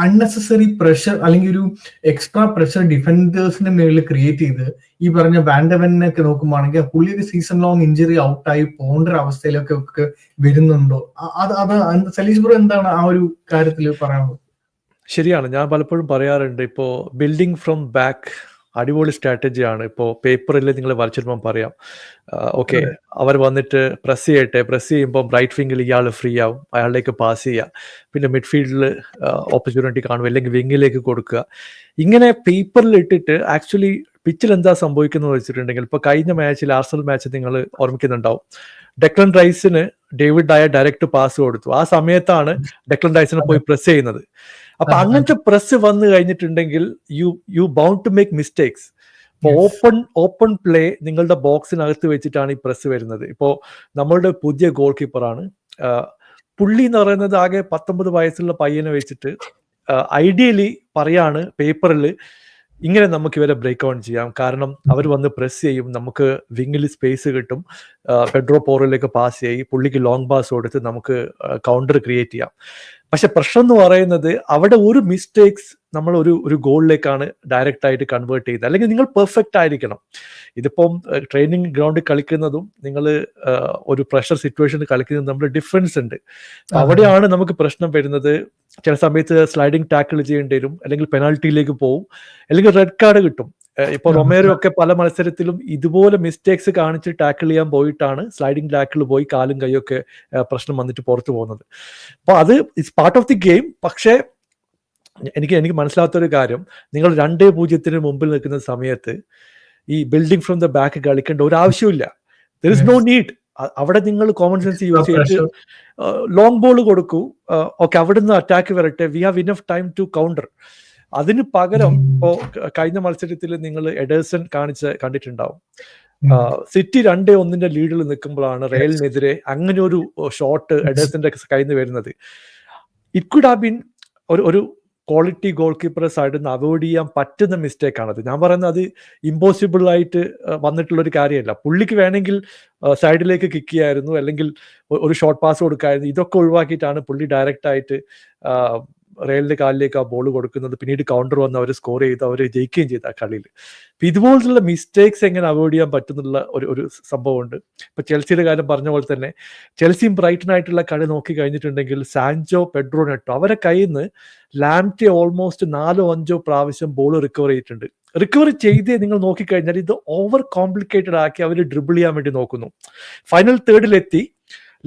അൺനെസസറി പ്രഷർ അല്ലെങ്കിൽ ഒരു എക്സ്ട്രാ പ്രഷർ ഡിഫൻഡേഴ്സിന്റെ മേളിൽ ക്രിയേറ്റ് ചെയ്ത് ഈ പറഞ്ഞ വാൻഡവനൊക്കെ നോക്കുമ്പോഴാണെങ്കിൽ പുള്ളി ഒരു സീസൺ ലോങ് ഇഞ്ചറി ഔട്ടായി പോകേണ്ട ഒരു അവസ്ഥയിലൊക്കെ വരുന്നുണ്ടോ? അത് സലീസ് ബ്രോ എന്താണ് ആ ഒരു കാര്യത്തിൽ പറയാനുള്ളത്? ശരിയാണ്, ഞാൻ പലപ്പോഴും പറയാറുണ്ട്, ഇപ്പോൾ ബിൽഡിംഗ് ഫ്രം ബാക്ക് അടിപൊളി സ്ട്രാറ്റജിയാണ്. ഇപ്പോൾ പേപ്പറിൽ നിങ്ങൾ വരച്ചിരുമ്പോൾ പറയാം, ഓക്കെ അവർ വന്നിട്ട് പ്രസ് ചെയ്യുമ്പം റൈറ്റ് വിങ്ങിൽ ഇയാൾ ഫ്രീ ആവും, അയാളിലേക്ക് പാസ് ചെയ്യുക, പിന്നെ മിഡ്ഫീൽഡിൽ ഓപ്പർച്യൂണിറ്റി കാണും, അല്ലെങ്കിൽ വിങ്ങിലേക്ക് കൊടുക്കുക. ഇങ്ങനെ പേപ്പറിൽ ഇട്ടിട്ട് ആക്ച്വലി പിച്ചിൽ എന്താ സംഭവിക്കുന്നത് വെച്ചിട്ടുണ്ടെങ്കിൽ, ഇപ്പോൾ കഴിഞ്ഞ മാച്ചിൽ ആർസണൽ മാച്ച് നിങ്ങൾ ഓർമ്മിക്കുന്നുണ്ടാവും, ഡെക്ലൻ റൈസിന് ഡേവിഡ് ഡയർ ഡയറക്റ്റ് പാസ് കൊടുത്തു. ആ സമയത്താണ് ഡെക്ലൻ റൈസിനെ പോയി പ്രസ് ചെയ്യുന്നത്. അപ്പൊ അങ്ങനത്തെ പ്രസ് വന്നു കഴിഞ്ഞിട്ടുണ്ടെങ്കിൽ you bound to make mistakes. Open play നിങ്ങളുടെ ബോക്സിനകത്ത് വെച്ചിട്ടാണ് ഈ പ്രസ് വരുന്നത്. ഇപ്പോ നമ്മളുടെ പുതിയ ഗോൾ കീപ്പറാണ്, പുള്ളി എന്ന് പറയുന്നത് ആകെ 19 വയസ്സുള്ള പയ്യനെ വെച്ചിട്ട് ഐഡിയലി പറയാണ് പേപ്പറിൽ ഇങ്ങനെ നമുക്ക് ഇവരെ ബ്രേക്ക് ഔൺ ചെയ്യാം, കാരണം അവർ വന്ന് പ്രസ് ചെയ്യും, നമുക്ക് വിങ്ങിൽ സ്പേസ് കിട്ടും, പെഡ്രോ പോറോയിലേക്ക് പാസ് ചെയ്യും, പുള്ളിക്ക് ലോങ് പാസ് കൊടുത്ത് നമുക്ക് കൗണ്ടർ ക്രിയേറ്റ് ചെയ്യാം. പക്ഷെ പ്രശ്നം എന്ന് പറയുന്നത് അവിടെ ഒരു മിസ്റ്റേക്സ് നമ്മൾ ഒരു ഗോളിലേക്കാണ് ഡയറക്റ്റ് ആയിട്ട് കൺവേർട്ട് ചെയ്യുന്നത്. അല്ലെങ്കിൽ നിങ്ങൾ പെർഫെക്റ്റ് ആയിരിക്കണം. ഇതിപ്പം ട്രെയിനിങ് ഗ്രൗണ്ടിൽ കളിക്കുന്നതും നിങ്ങൾ ഒരു പ്രഷർ സിറ്റുവേഷനിൽ കളിക്കുന്നതും തമ്മിൽ ഡിഫറൻസ് ഉണ്ട്. അവിടെയാണ് നമുക്ക് പ്രശ്നം വരുന്നത്. ചില സമയത്ത് സ്ലൈഡിങ് ടാക്കിൾ ചെയ്യേണ്ടി വരും, അല്ലെങ്കിൽ പെനാൽറ്റിയിലേക്ക് പോകും, അല്ലെങ്കിൽ റെഡ് കാർഡ് കിട്ടും. ഇപ്പൊ റൊമേറോ ഒക്കെ പല മത്സരത്തിലും ഇതുപോലെ മിസ്റ്റേക്സ് കാണിച്ച് ടാക്കിൾ ചെയ്യാൻ പോയിട്ടാണ് സ്ലൈഡിങ് ടാക്കിൾ പോയി കാലും കൈയൊക്കെ പ്രശ്നം വന്നിട്ട് പുറത്തു പോകുന്നത്. അപ്പൊ അത് it's part of the game. പക്ഷേ എനിക്ക് മനസ്സിലാത്തൊരു കാര്യം, നിങ്ങൾ 2-0 മുമ്പിൽ നിൽക്കുന്ന സമയത്ത് ഈ ബിൽഡിംഗ് ഫ്രം ദ ബാക്ക് കളിക്കേണ്ട ഒരു ആവശ്യമില്ല. There is no need. അവിടെ നിങ്ങൾ കോമൺ സെൻസ് യൂസ് ചെയ്തിട്ട് ലോങ് ബോൾ കൊടുക്കൂ, ഓക്കെ, അവിടുന്ന് അറ്റാക്ക് വരട്ടെ, we have enough time to counter. അതിന് പകരം ഇപ്പോ കഴിഞ്ഞ മത്സരത്തിൽ നിങ്ങൾ എഡേഴ്സൺ കണ്ടിട്ടുണ്ടാവും. സിറ്റി 2-1 ലീഡിൽ നിൽക്കുമ്പോഴാണ് റയലിനെതിരെ അങ്ങനെ ഒരു ഷോട്ട് എഡേഴ്സന്റെ കയ്യിൽ നിന്ന് വരുന്നത്. ഇറ്റ് കുഡ് ഹാവ് ബീൻ ഒരു ക്വാളിറ്റി ഗോൾ കീപ്പറെ സൈഡിൽ നിന്ന് അവോയ്ഡ് ചെയ്യാൻ പറ്റുന്ന മിസ്റ്റേക്ക് ആണത്. ഞാൻ പറയുന്നത് അത് ഇമ്പോസിബിൾ ആയിട്ട് വന്നിട്ടുള്ള ഒരു കാര്യമല്ല. പുള്ളിക്ക് വേണമെങ്കിൽ സൈഡിലേക്ക് കിക്ക് ചെയ്യായിരുന്നു, അല്ലെങ്കിൽ ഒരു ഷോർട്ട് പാസ് കൊടുക്കായിരുന്നു. ഇതൊക്കെ ഒഴിവാക്കിയിട്ടാണ് പുള്ളി ഡയറക്റ്റ് ആയിട്ട് റയലിന്റെ കാലിലേക്ക് ആ ബോൾ കൊടുക്കുന്നത്. പിന്നീട് കൗണ്ടർ വന്ന് അവർ സ്കോർ ചെയ്ത് അവർ ജയിക്കുകയും ചെയ്തു ആ കളിയിൽ. അപ്പൊ ഇതുപോലുള്ള മിസ്റ്റേക്സ് എങ്ങനെ അവോയ്ഡ് ചെയ്യാൻ പറ്റുന്നുള്ള ഒരു സംഭവമുണ്ട്. ഇപ്പൊ ചെൽസിയുടെ കാര്യം പറഞ്ഞ പോലെ തന്നെ ചെൽസിയും ബ്രൈറ്റനായിട്ടുള്ള കളി നോക്കി കഴിഞ്ഞിട്ടുണ്ടെങ്കിൽ സാൻചോ, പെഡ്രോ നെട്ടോ അവരെ കയ്യിൽ നിന്ന് ലാംറ്റെ ഓൾമോസ്റ്റ് 4-5 പ്രാവശ്യം ബോൾ റിക്കവർ ചെയ്തിട്ടുണ്ട്. റിക്കവർ ചെയ്തേ നിങ്ങൾ നോക്കിക്കഴിഞ്ഞാൽ ഇത് ഓവർ കോംപ്ലിക്കേറ്റഡ് ആക്കി അവർ ഡ്രിബിൾ ചെയ്യാൻ വേണ്ടി നോക്കുന്നു. ഫൈനൽ തേർഡിലെത്തി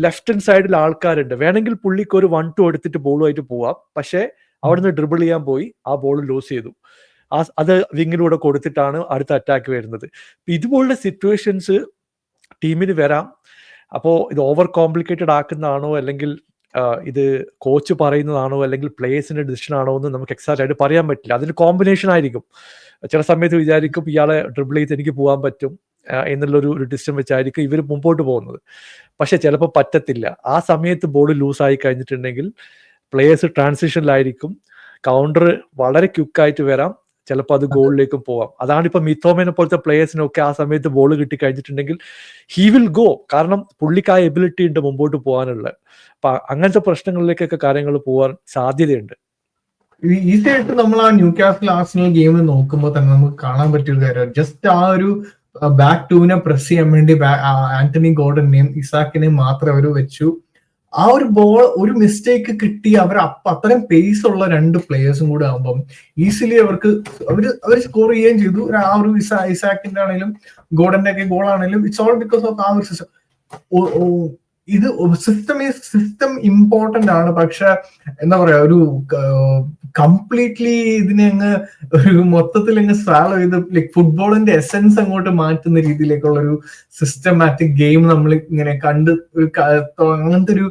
ലെഫ്റ്റ് ഹാൻഡ് സൈഡിൽ ആൾക്കാരുണ്ട്, വേണമെങ്കിൽ പുള്ളിക്ക് ഒരു 1-2 എടുത്തിട്ട് ബോളുമായിട്ട് പോവാം. പക്ഷേ അവിടുന്ന് ഡ്രിബിൾ ചെയ്യാൻ പോയി ആ ബോൾ ലൂസ് ചെയ്തു. അത് വിങ്ങിലൂടെ കൊടുത്തിട്ടാണ് അടുത്ത അറ്റാക്ക് വരുന്നത്. ഇതുപോലുള്ള സിറ്റുവേഷൻസ് ടീമിന് വരാം. അപ്പോൾ ഇത് ഓവർ കോംപ്ലിക്കേറ്റഡ് ആക്കുന്നതാണോ, അല്ലെങ്കിൽ ഇത് കോച്ച് പറയുന്നതാണോ, അല്ലെങ്കിൽ പ്ലേയേഴ്സിന്റെ ഡിസിഷൻ ആണോ എന്ന് നമുക്ക് എക്സാക്റ്റ് ആയിട്ട് പറയാൻ പറ്റില്ല. അതിന് കോമ്പിനേഷൻ ആയിരിക്കും. ചില സമയത്ത് വിചാരിക്കും ഇയാളെ ഡ്രിബിൾ ചെയ്ത് എനിക്ക് പോകാൻ പറ്റും എന്നുള്ളൊരു ഡിസിഷൻ വെച്ചായിരിക്കും ഇവർ മുമ്പോട്ട് പോകുന്നത്. പക്ഷെ ചിലപ്പോൾ പറ്റത്തില്ല. ആ സമയത്ത് ബോൾ ലൂസായി കഴിഞ്ഞിട്ടുണ്ടെങ്കിൽ പ്ലേയേഴ്സ് ട്രാൻസിഷനിലായിരിക്കും, കൗണ്ടർ വളരെ ക്വിക്കായിട്ട് വരാം, ചിലപ്പോൾ അത് ഗോളിലേക്കും പോവാം. അതാണ് ഇപ്പൊ മിത്തോമേനെ പോലത്തെ പ്ലേയേഴ്സിനൊക്കെ ആ സമയത്ത് ബോൾ കിട്ടി കഴിഞ്ഞിട്ടുണ്ടെങ്കിൽ ഹി വിൽ ഗോ, കാരണം പുള്ളിക്ക് ആ എബിലിറ്റി ഉണ്ട് മുമ്പോട്ട് പോകാനുള്ള. അപ്പൊ അങ്ങനത്തെ പ്രശ്നങ്ങളിലേക്കൊക്കെ കാര്യങ്ങൾ പോകാൻ സാധ്യതയുണ്ട്. ഈസി ആയിട്ട് നമ്മൾ ആ ന്യൂകാസിൽ ആർസണൽ ഗെയിം നോക്കുമ്പോൾ തന്നെ നമുക്ക് കാണാൻ പറ്റിയ ഒരു കാര്യം, ജസ്റ്റ് ആ ഒരു ബാക്ക് ടൂവിനെ പ്രസ് ചെയ്യാൻ വേണ്ടി ആന്റണി ഗോർഡനെയും ഇസാക്കിനെയും മാത്രം അവർ വെച്ചു. ആ ഒരു ബോൾ ഒരു മിസ്റ്റേക്ക് കിട്ടി അവർ അത്രയും പേസ് ഉള്ള 2 പ്ലേയേഴ്സും കൂടെ ആകുമ്പം ഈസിലി അവർ സ്കോർ ചെയ്യുകയും ചെയ്തു. ആ ഒരു ഇസാക്കിന്റെ ആണെങ്കിലും ഗോർഡന്റെ ഒക്കെ ഗോൾ ആണെങ്കിലും ഇറ്റ്സ് ഓൾ ബിക്കോസ് ഓഫ് ആ ഒരു സിസ്റ്റം. ഇത് സിസ്റ്റം ഇമ്പോർട്ടന്റ് ആണ്. പക്ഷെ എന്താ പറയാ, ഒരു കംപ്ലീറ്റ്ലി ഇതിനെ അങ്ങ് ഒരു മൊത്തത്തിൽ അങ്ങ് സ്വാലോ ചെയ്ത് ലൈക് ഫുട്ബോളിന്റെ എസെൻസ് അങ്ങോട്ട് മാറ്റുന്ന രീതിയിലേക്കുള്ള ഒരു സിസ്റ്റമാറ്റിക് ഗെയിം നമ്മൾ ഇങ്ങനെ കണ്ട് അങ്ങനത്തെ ഒരു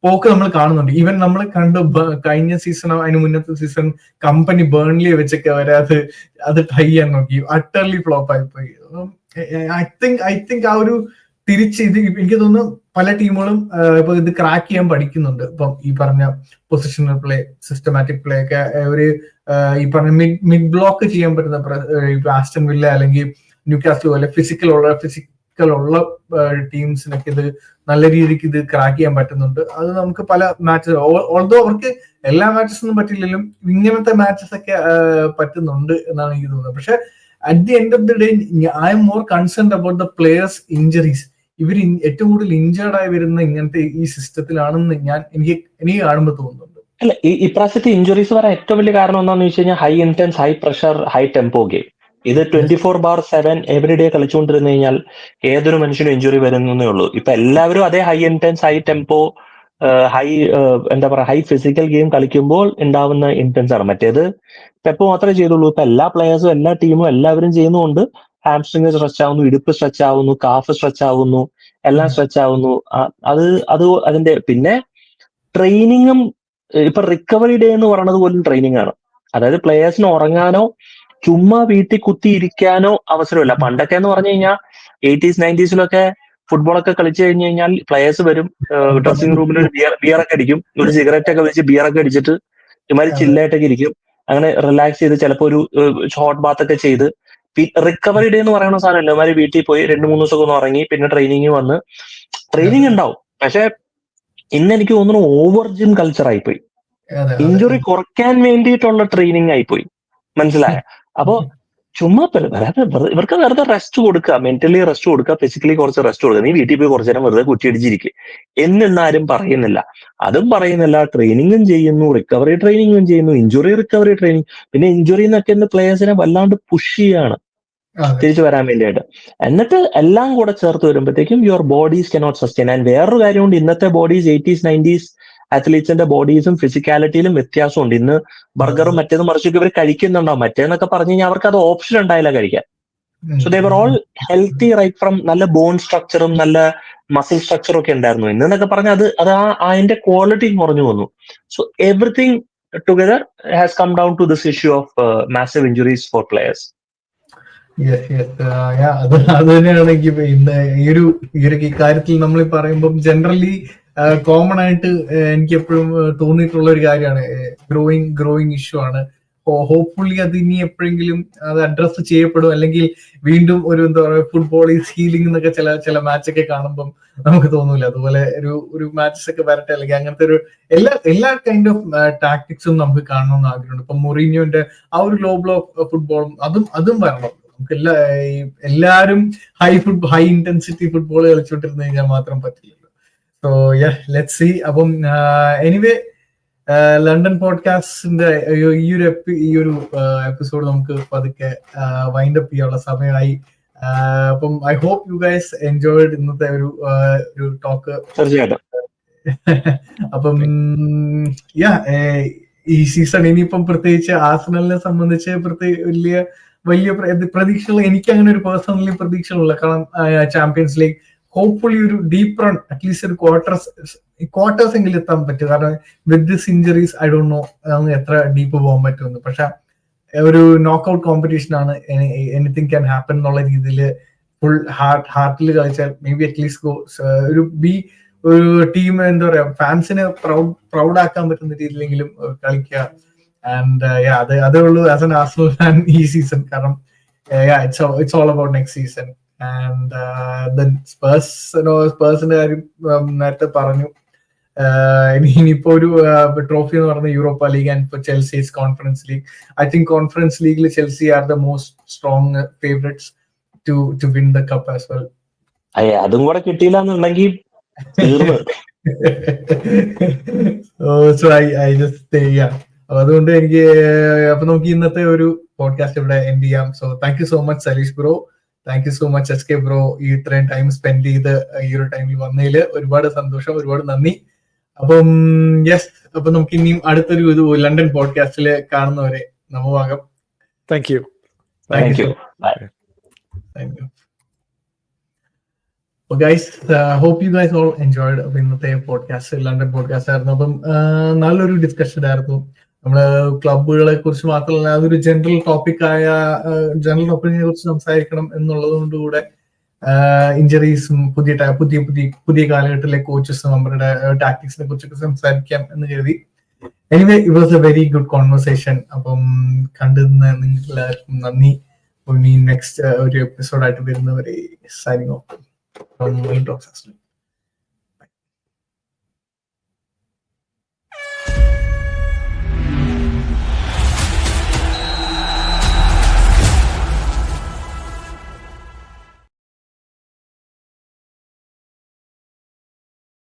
പോക്ക് നമ്മൾ കാണുന്നുണ്ട്. ഈവൻ നമ്മൾ കണ്ട് കഴിഞ്ഞ സീസൺ, അതിന് മുന്നത്തെ സീസൺ കമ്പനി ബേൺലിയെ വെച്ചൊക്കെ അവരെ അത് ട്രൈ ചെയ്യാൻ നോക്കി, അട്ടർലി ഫ്ലോപ്പ് ആയിപ്പോയി. ഐ തിങ്ക് ആ ഒരു തിരിച്ച് ഇത് എനിക്ക് തോന്നുന്നു പല ടീമുകളും ഇപ്പൊ ഇത് ക്രാക്ക് ചെയ്യാൻ പഠിക്കുന്നുണ്ട്. ഇപ്പം ഈ പറഞ്ഞ പൊസിഷണൽ പ്ലേ, സിസ്റ്റമാറ്റിക് പ്ലേ ഒക്കെ ഒരു ഈ പറഞ്ഞ മിഡ് ബ്ലോക്ക് ചെയ്യാൻ പറ്റുന്ന ആസ്റ്റൺ വില്ല അല്ലെങ്കിൽ ന്യൂകാസിൽ പോലെ ഫിസിക്കൽ ഉള്ള ടീംസിനൊക്കെ ഇത് നല്ല രീതിക്ക് ഇത് ക്രാക്ക് ചെയ്യാൻ പറ്റുന്നുണ്ട്. അത് നമുക്ക് പല മാച്ചസ്, ഓൾദോ അവർക്ക് എല്ലാ മാച്ചസൊന്നും പറ്റില്ലെങ്കിലും ഇങ്ങനത്തെ മാച്ചസ് ഒക്കെ പറ്റുന്നുണ്ട് എന്നാണ് എനിക്ക് തോന്നുന്നത്. പക്ഷെ at the end of the day I am more concerned about the players injuries. ഇവർ ഏറ്റവും കൂടുതൽ ഇഞ്ചേർഡ് ആയി വരുന്ന ഇങ്ങനത്തെ ഈ സിസ്റ്റത്തിലാണെന്ന് എനിക്ക് കാണുമ്പോൾ തോന്നുന്നുണ്ട്. അല്ല, ഇപ്രാവശ്യത്തെ ഇഞ്ചുറീസ് വരാൻ ഏറ്റവും വലിയ കാരണം എന്താണെന്ന് വെച്ച് കഴിഞ്ഞാൽ high intense, high pressure, high tempo game. ഇത് 24/7 എവറി ഡേ കളിച്ചുകൊണ്ടിരുന്നു കഴിഞ്ഞാൽ ഏതൊരു മനുഷ്യനും ഇഞ്ചുറി വരുന്നേ ഉള്ളൂ. ഇപ്പൊ എല്ലാവരും അതേ high intense, high tempo, high physical game കളിക്കുമ്പോൾ ഉണ്ടാവുന്ന ഇന്റൻസ് ആണ്. മറ്റേത് പെപ്പ് മാത്രമേ ചെയ്തുള്ളൂ. ഇപ്പൊ എല്ലാ പ്ലേയേഴ്സും എല്ലാ ടീമും എല്ലാവരും ചെയ്യുന്നതുകൊണ്ട് ഹാംസ്ട്രിങ് സ്ട്രെച്ച് ആവുന്നു, ഇടുപ്പ് സ്ട്രെച്ച് ആവുന്നു, കാഫ് സ്ട്രെച്ച് ആവുന്നു, എല്ലാം സ്ട്രെച്ച് ആവുന്നു. അതിന്റെ പിന്നെ ട്രെയിനിങ്ങും ഇപ്പൊ റിക്കവറി ഡേ എന്ന് പറയുന്നത് പോലും ട്രെയിനിങ് ആണ്. അതായത് പ്ലേയേഴ്സിന് ഉറങ്ങാനോ ചുമ്മാ വീട്ടിൽ കുത്തി ഇരിക്കാനോ അവസരമില്ല. പണ്ടൊക്കെ എന്ന് പറഞ്ഞു കഴിഞ്ഞാൽ 80s 90s ഫുട്ബോളൊക്കെ കളിച്ചു കഴിഞ്ഞു കഴിഞ്ഞാൽ പ്ലേയേഴ്സ് വരും, ഡ്രസ്സിംഗ് റൂമിൽ ഒരു ബിയറൊക്കെ അടിക്കും, ഒരു സിഗരറ്റ് ഒക്കെ വെച്ച് ബിയറൊക്കെ അടിച്ചിട്ട് ഇമാതിരി ചില്ലായിട്ടൊക്കെ ഇരിക്കും, അങ്ങനെ റിലാക്സ് ചെയ്ത് ചിലപ്പോൾ ഒരു ഷോർട്ട് ബാത്ത് ഒക്കെ ചെയ്ത്. റിക്കവറി ഡേ എന്ന് പറയുന്ന സാധനമല്ല, ഇമാതിരി വീട്ടിൽ പോയി 2-3 ദിവസമൊക്കെ ഒന്ന് ഉറങ്ങി പിന്നെ ട്രെയിനിങ് വന്ന് ട്രെയിനിങ് ഉണ്ടാവും. പക്ഷെ ഇന്ന് എനിക്ക് തോന്നുന്നു ഓവർ ജിം കൾച്ചർ ആയിപ്പോയി, ഇഞ്ചുറി കുറയ്ക്കാൻ വേണ്ടിയിട്ടുള്ള ട്രെയിനിങ് ആയിപ്പോയി, മനസ്സിലായ? അപ്പോ ചുമ്മാ ഇവർക്ക് വെറുതെ റെസ്റ്റ് കൊടുക്കുക, മെന്റലി റെസ്റ്റ് കൊടുക്കുക, ഫിസിക്കലി കുറച്ച് റെസ്റ്റ് കൊടുക്കുക. നീ വീട്ടിൽ പോയി കുറച്ചു നേരം വെറുതെ കുറ്റിയടിച്ചിരിക്കുക എന്നാരും പറയുന്നില്ല. അതും പറയുന്നില്ല, ട്രെയിനിങ്ങും ചെയ്യുന്നു, റിക്കവറി ട്രെയിനിങ്ങും ചെയ്യുന്നു, ഇഞ്ചുറി റിക്കവറി ട്രെയിനിങ്. പിന്നെ ഇഞ്ചുറി എന്നൊക്കെ പ്ലേയേഴ്സിനെ വല്ലാണ്ട് പുഷ് ചെയ്യാണ് തിരിച്ചു വരാൻ വേണ്ടിയിട്ട്. എന്നിട്ട് എല്ലാം കൂടെ ചേർത്ത് വരുമ്പോഴത്തേക്കും your bodies cannot sustain. And വേറൊരു കാര്യമുണ്ട്, ഇന്നത്തെ ബോഡീസ് 80s 90s അത്ലീറ്റ്സിന്റെ ബോഡീസും ഫിസിക്കാലിറ്റിയിലും വ്യത്യാസമുണ്ട്. ഇന്ന് ബർഗറും മറ്റേതും മറിച്ചൊക്കെ ഇവർ കഴിക്കുന്നുണ്ടാവും. മറ്റേന്നൊക്കെ പറഞ്ഞു കഴിഞ്ഞാൽ അവർക്ക് അത് ഓപ്ഷൻ ഉണ്ടായില്ല കഴിക്കാൻ. So they were all healthy right from നല്ല ബോൺ സ്ട്രക്ചറും നല്ല മസിൽ സ്ട്രക്ചറും ഒക്കെ ഉണ്ടായിരുന്നു. ഇന്നൊക്കെ പറഞ്ഞാൽ അത് അതിന്റെ ക്വാളിറ്റി കുറഞ്ഞു വന്നു. So everything together has come down to this issue of massive injuries for players. അത് തന്നെയാണ് എനിക്ക് ഇന്ന് ഈ കാര്യത്തിൽ നമ്മൾ പറയുമ്പോൾ ജനറലി കോമൺ ആയിട്ട് എനിക്ക് എപ്പോഴും തോന്നിയിട്ടുള്ള ഒരു കാര്യമാണ്, ഗ്രോയിങ് ഇഷ്യൂ ആണ്. ഹോപ്പ്ഫുള്ളി അത് ഇനി എപ്പോഴെങ്കിലും അത് അഡ്രസ് ചെയ്യപ്പെടും, അല്ലെങ്കിൽ വീണ്ടും ഒരു എന്താ പറയുക ഫുട്ബോൾ ഈസ് ഹീലിംഗ് എന്നൊക്കെ ചില മാച്ചൊക്കെ കാണുമ്പോൾ നമുക്ക് തോന്നൂല. അതുപോലെ ഒരു മാച്ചസ് ഒക്കെ വരട്ടെ, അല്ലെങ്കിൽ അങ്ങനത്തെ ഒരു എല്ലാ കൈൻഡ് ഓഫ് ടാക്ടിക്സും നമുക്ക് കാണണമെന്ന് ആഗ്രഹമുണ്ട്. ഇപ്പൊ മൊറീനിയോന്റെ ആ ഒരു ലോ ബ്ലോക്ക് ഫുട്ബോളും അതും വരണം. നമുക്ക് എല്ലാരും ഹൈ ഇന്റൻസിറ്റി ഫുട്ബോൾ കളിച്ചോണ്ടിരുന്നു കഴിഞ്ഞാൽ മാത്രം പറ്റില്ല. So let's see. അപ്പം എനിവേ ലണ്ടൻ പോഡ്കാസ്റ്റിന്റെ ഈ ഒരു എപ്പിസോഡ് നമുക്ക് പതുക്കെ വൈൻഡ് അപ്പ് ചെയ്യാനുള്ള സമയമായി. അപ്പം I hope you guys enjoyed ഇന്നത്തെ ഒരു ടോക്ക്. അപ്പം ഈ സീസൺ ഇനിയിപ്പം പ്രത്യേകിച്ച് ആർസണലിനെ സംബന്ധിച്ച് വലിയ പ്രതീക്ഷകൾ എനിക്ക് അങ്ങനെ ഒരു പേഴ്സണലി പ്രതീക്ഷകളുള്ള. കാരണം ചാമ്പ്യൻസ് ലീഗ് ഹോപ്പ്ഫുള്ളി ഒരു ഡീപ്പ് റൺ അറ്റ്ലീസ്റ്റ് ഒരു ക്വാർട്ടേഴ്സ് എങ്കിലും എത്താൻ പറ്റും. കാരണം with this injuries I don't know എത്ര ഡീപ്പ് പോകാൻ പറ്റുമെന്ന്. പക്ഷെ ഒരു നോക്കൌട്ട് കോമ്പറ്റീഷൻ ആണ്, എനിത്തിങ് ക്യാൻ ഹാപ്പൻ എന്നുള്ള രീതിയിൽ ഫുൾ ഹാർട്ടിൽ കളിച്ചാൽ മേ ബി അറ്റ്ലീസ്റ്റ് ഒരു ടീം എന്താ പറയാ ഫാൻസിനെ പ്രൗഡ് ആക്കാൻ പറ്റുന്ന രീതിയിലെങ്കിലും കളിക്കുക. ആൻഡ് അതേ ഉള്ളൂ ആസ് എൻ ആർസണൽ ഫാൻ ഈ സീസൺ. കാരണം it's all about next season. And then സ്പേഴ്സിന്റെ കാര്യം നേരത്തെ പറഞ്ഞു. ഇനിയിപ്പോ ഒരു ട്രോഫി എന്ന് പറയുന്നത് യൂറോപ്പ ലീഗ് ആൻഡ് ഇപ്പൊ Chelsea's Conference League. I think Conference ലീഗിൽ Chelsea are the most strong favourites to win the cup as well. അതും കൂടെ കിട്ടിയില്ല എന്നുണ്ടെങ്കിൽ അതുകൊണ്ട് എനിക്ക് അപ്പൊ നമുക്ക് ഇന്നത്തെ ഒരു പോഡ്കാസ്റ്റ് ഇവിടെ എൻഡ് ചെയ്യാം. So thank you so much Saleesh bro, thank you so much SK bro. ഈ ഇത്രയും ടൈം സ്പെൻഡ് ചെയ്ത് ഈ ഒരു ടൈമിൽ വന്നതിൽ ഒരുപാട് സന്തോഷം, ഒരുപാട് നന്ദി. അപ്പം അപ്പൊ നമുക്ക് ഇനിയും അടുത്തൊരു ലണ്ടൻ പോഡ്കാസ്റ്റില് കാണുന്നവരെ നമോവാകം. Thank you. Guys hope you guys all enjoyed. അപ്പൊ ഇന്നത്തെ പോഡ്കാസ്റ്റ് ലണ്ടൻ പോഡ്കാസ്റ്റ് ആയിരുന്നു. അപ്പം നല്ലൊരു ഡിസ്കഷൻ ആയിരുന്നു. നമ്മള് ക്ലബുകളെ കുറിച്ച് മാത്രമല്ല അതൊരു ജനറൽ ടോപ്പിക്കായ ജനറൽ ടോപ്പിക്കിനെ കുറിച്ച് സംസാരിക്കണം എന്നുള്ളത് കൊണ്ടുകൂടെ ഇഞ്ചറീസും പുതിയ കാലഘട്ടത്തിലെ കോച്ചസും അവരുടെ ടാക്ടിക്സിനെ കുറിച്ചൊക്കെ സംസാരിക്കാം എന്ന് കരുതി. Anyway it was A very good conversation. അപ്പം കണ്ടിരുന്ന നിങ്ങൾക്ക് എല്ലാവർക്കും നന്ദി. നെക്സ്റ്റ് ഒരു എപ്പിസോഡായിട്ട് വരുന്നവരെ സൈനിങ് ഓഫ്.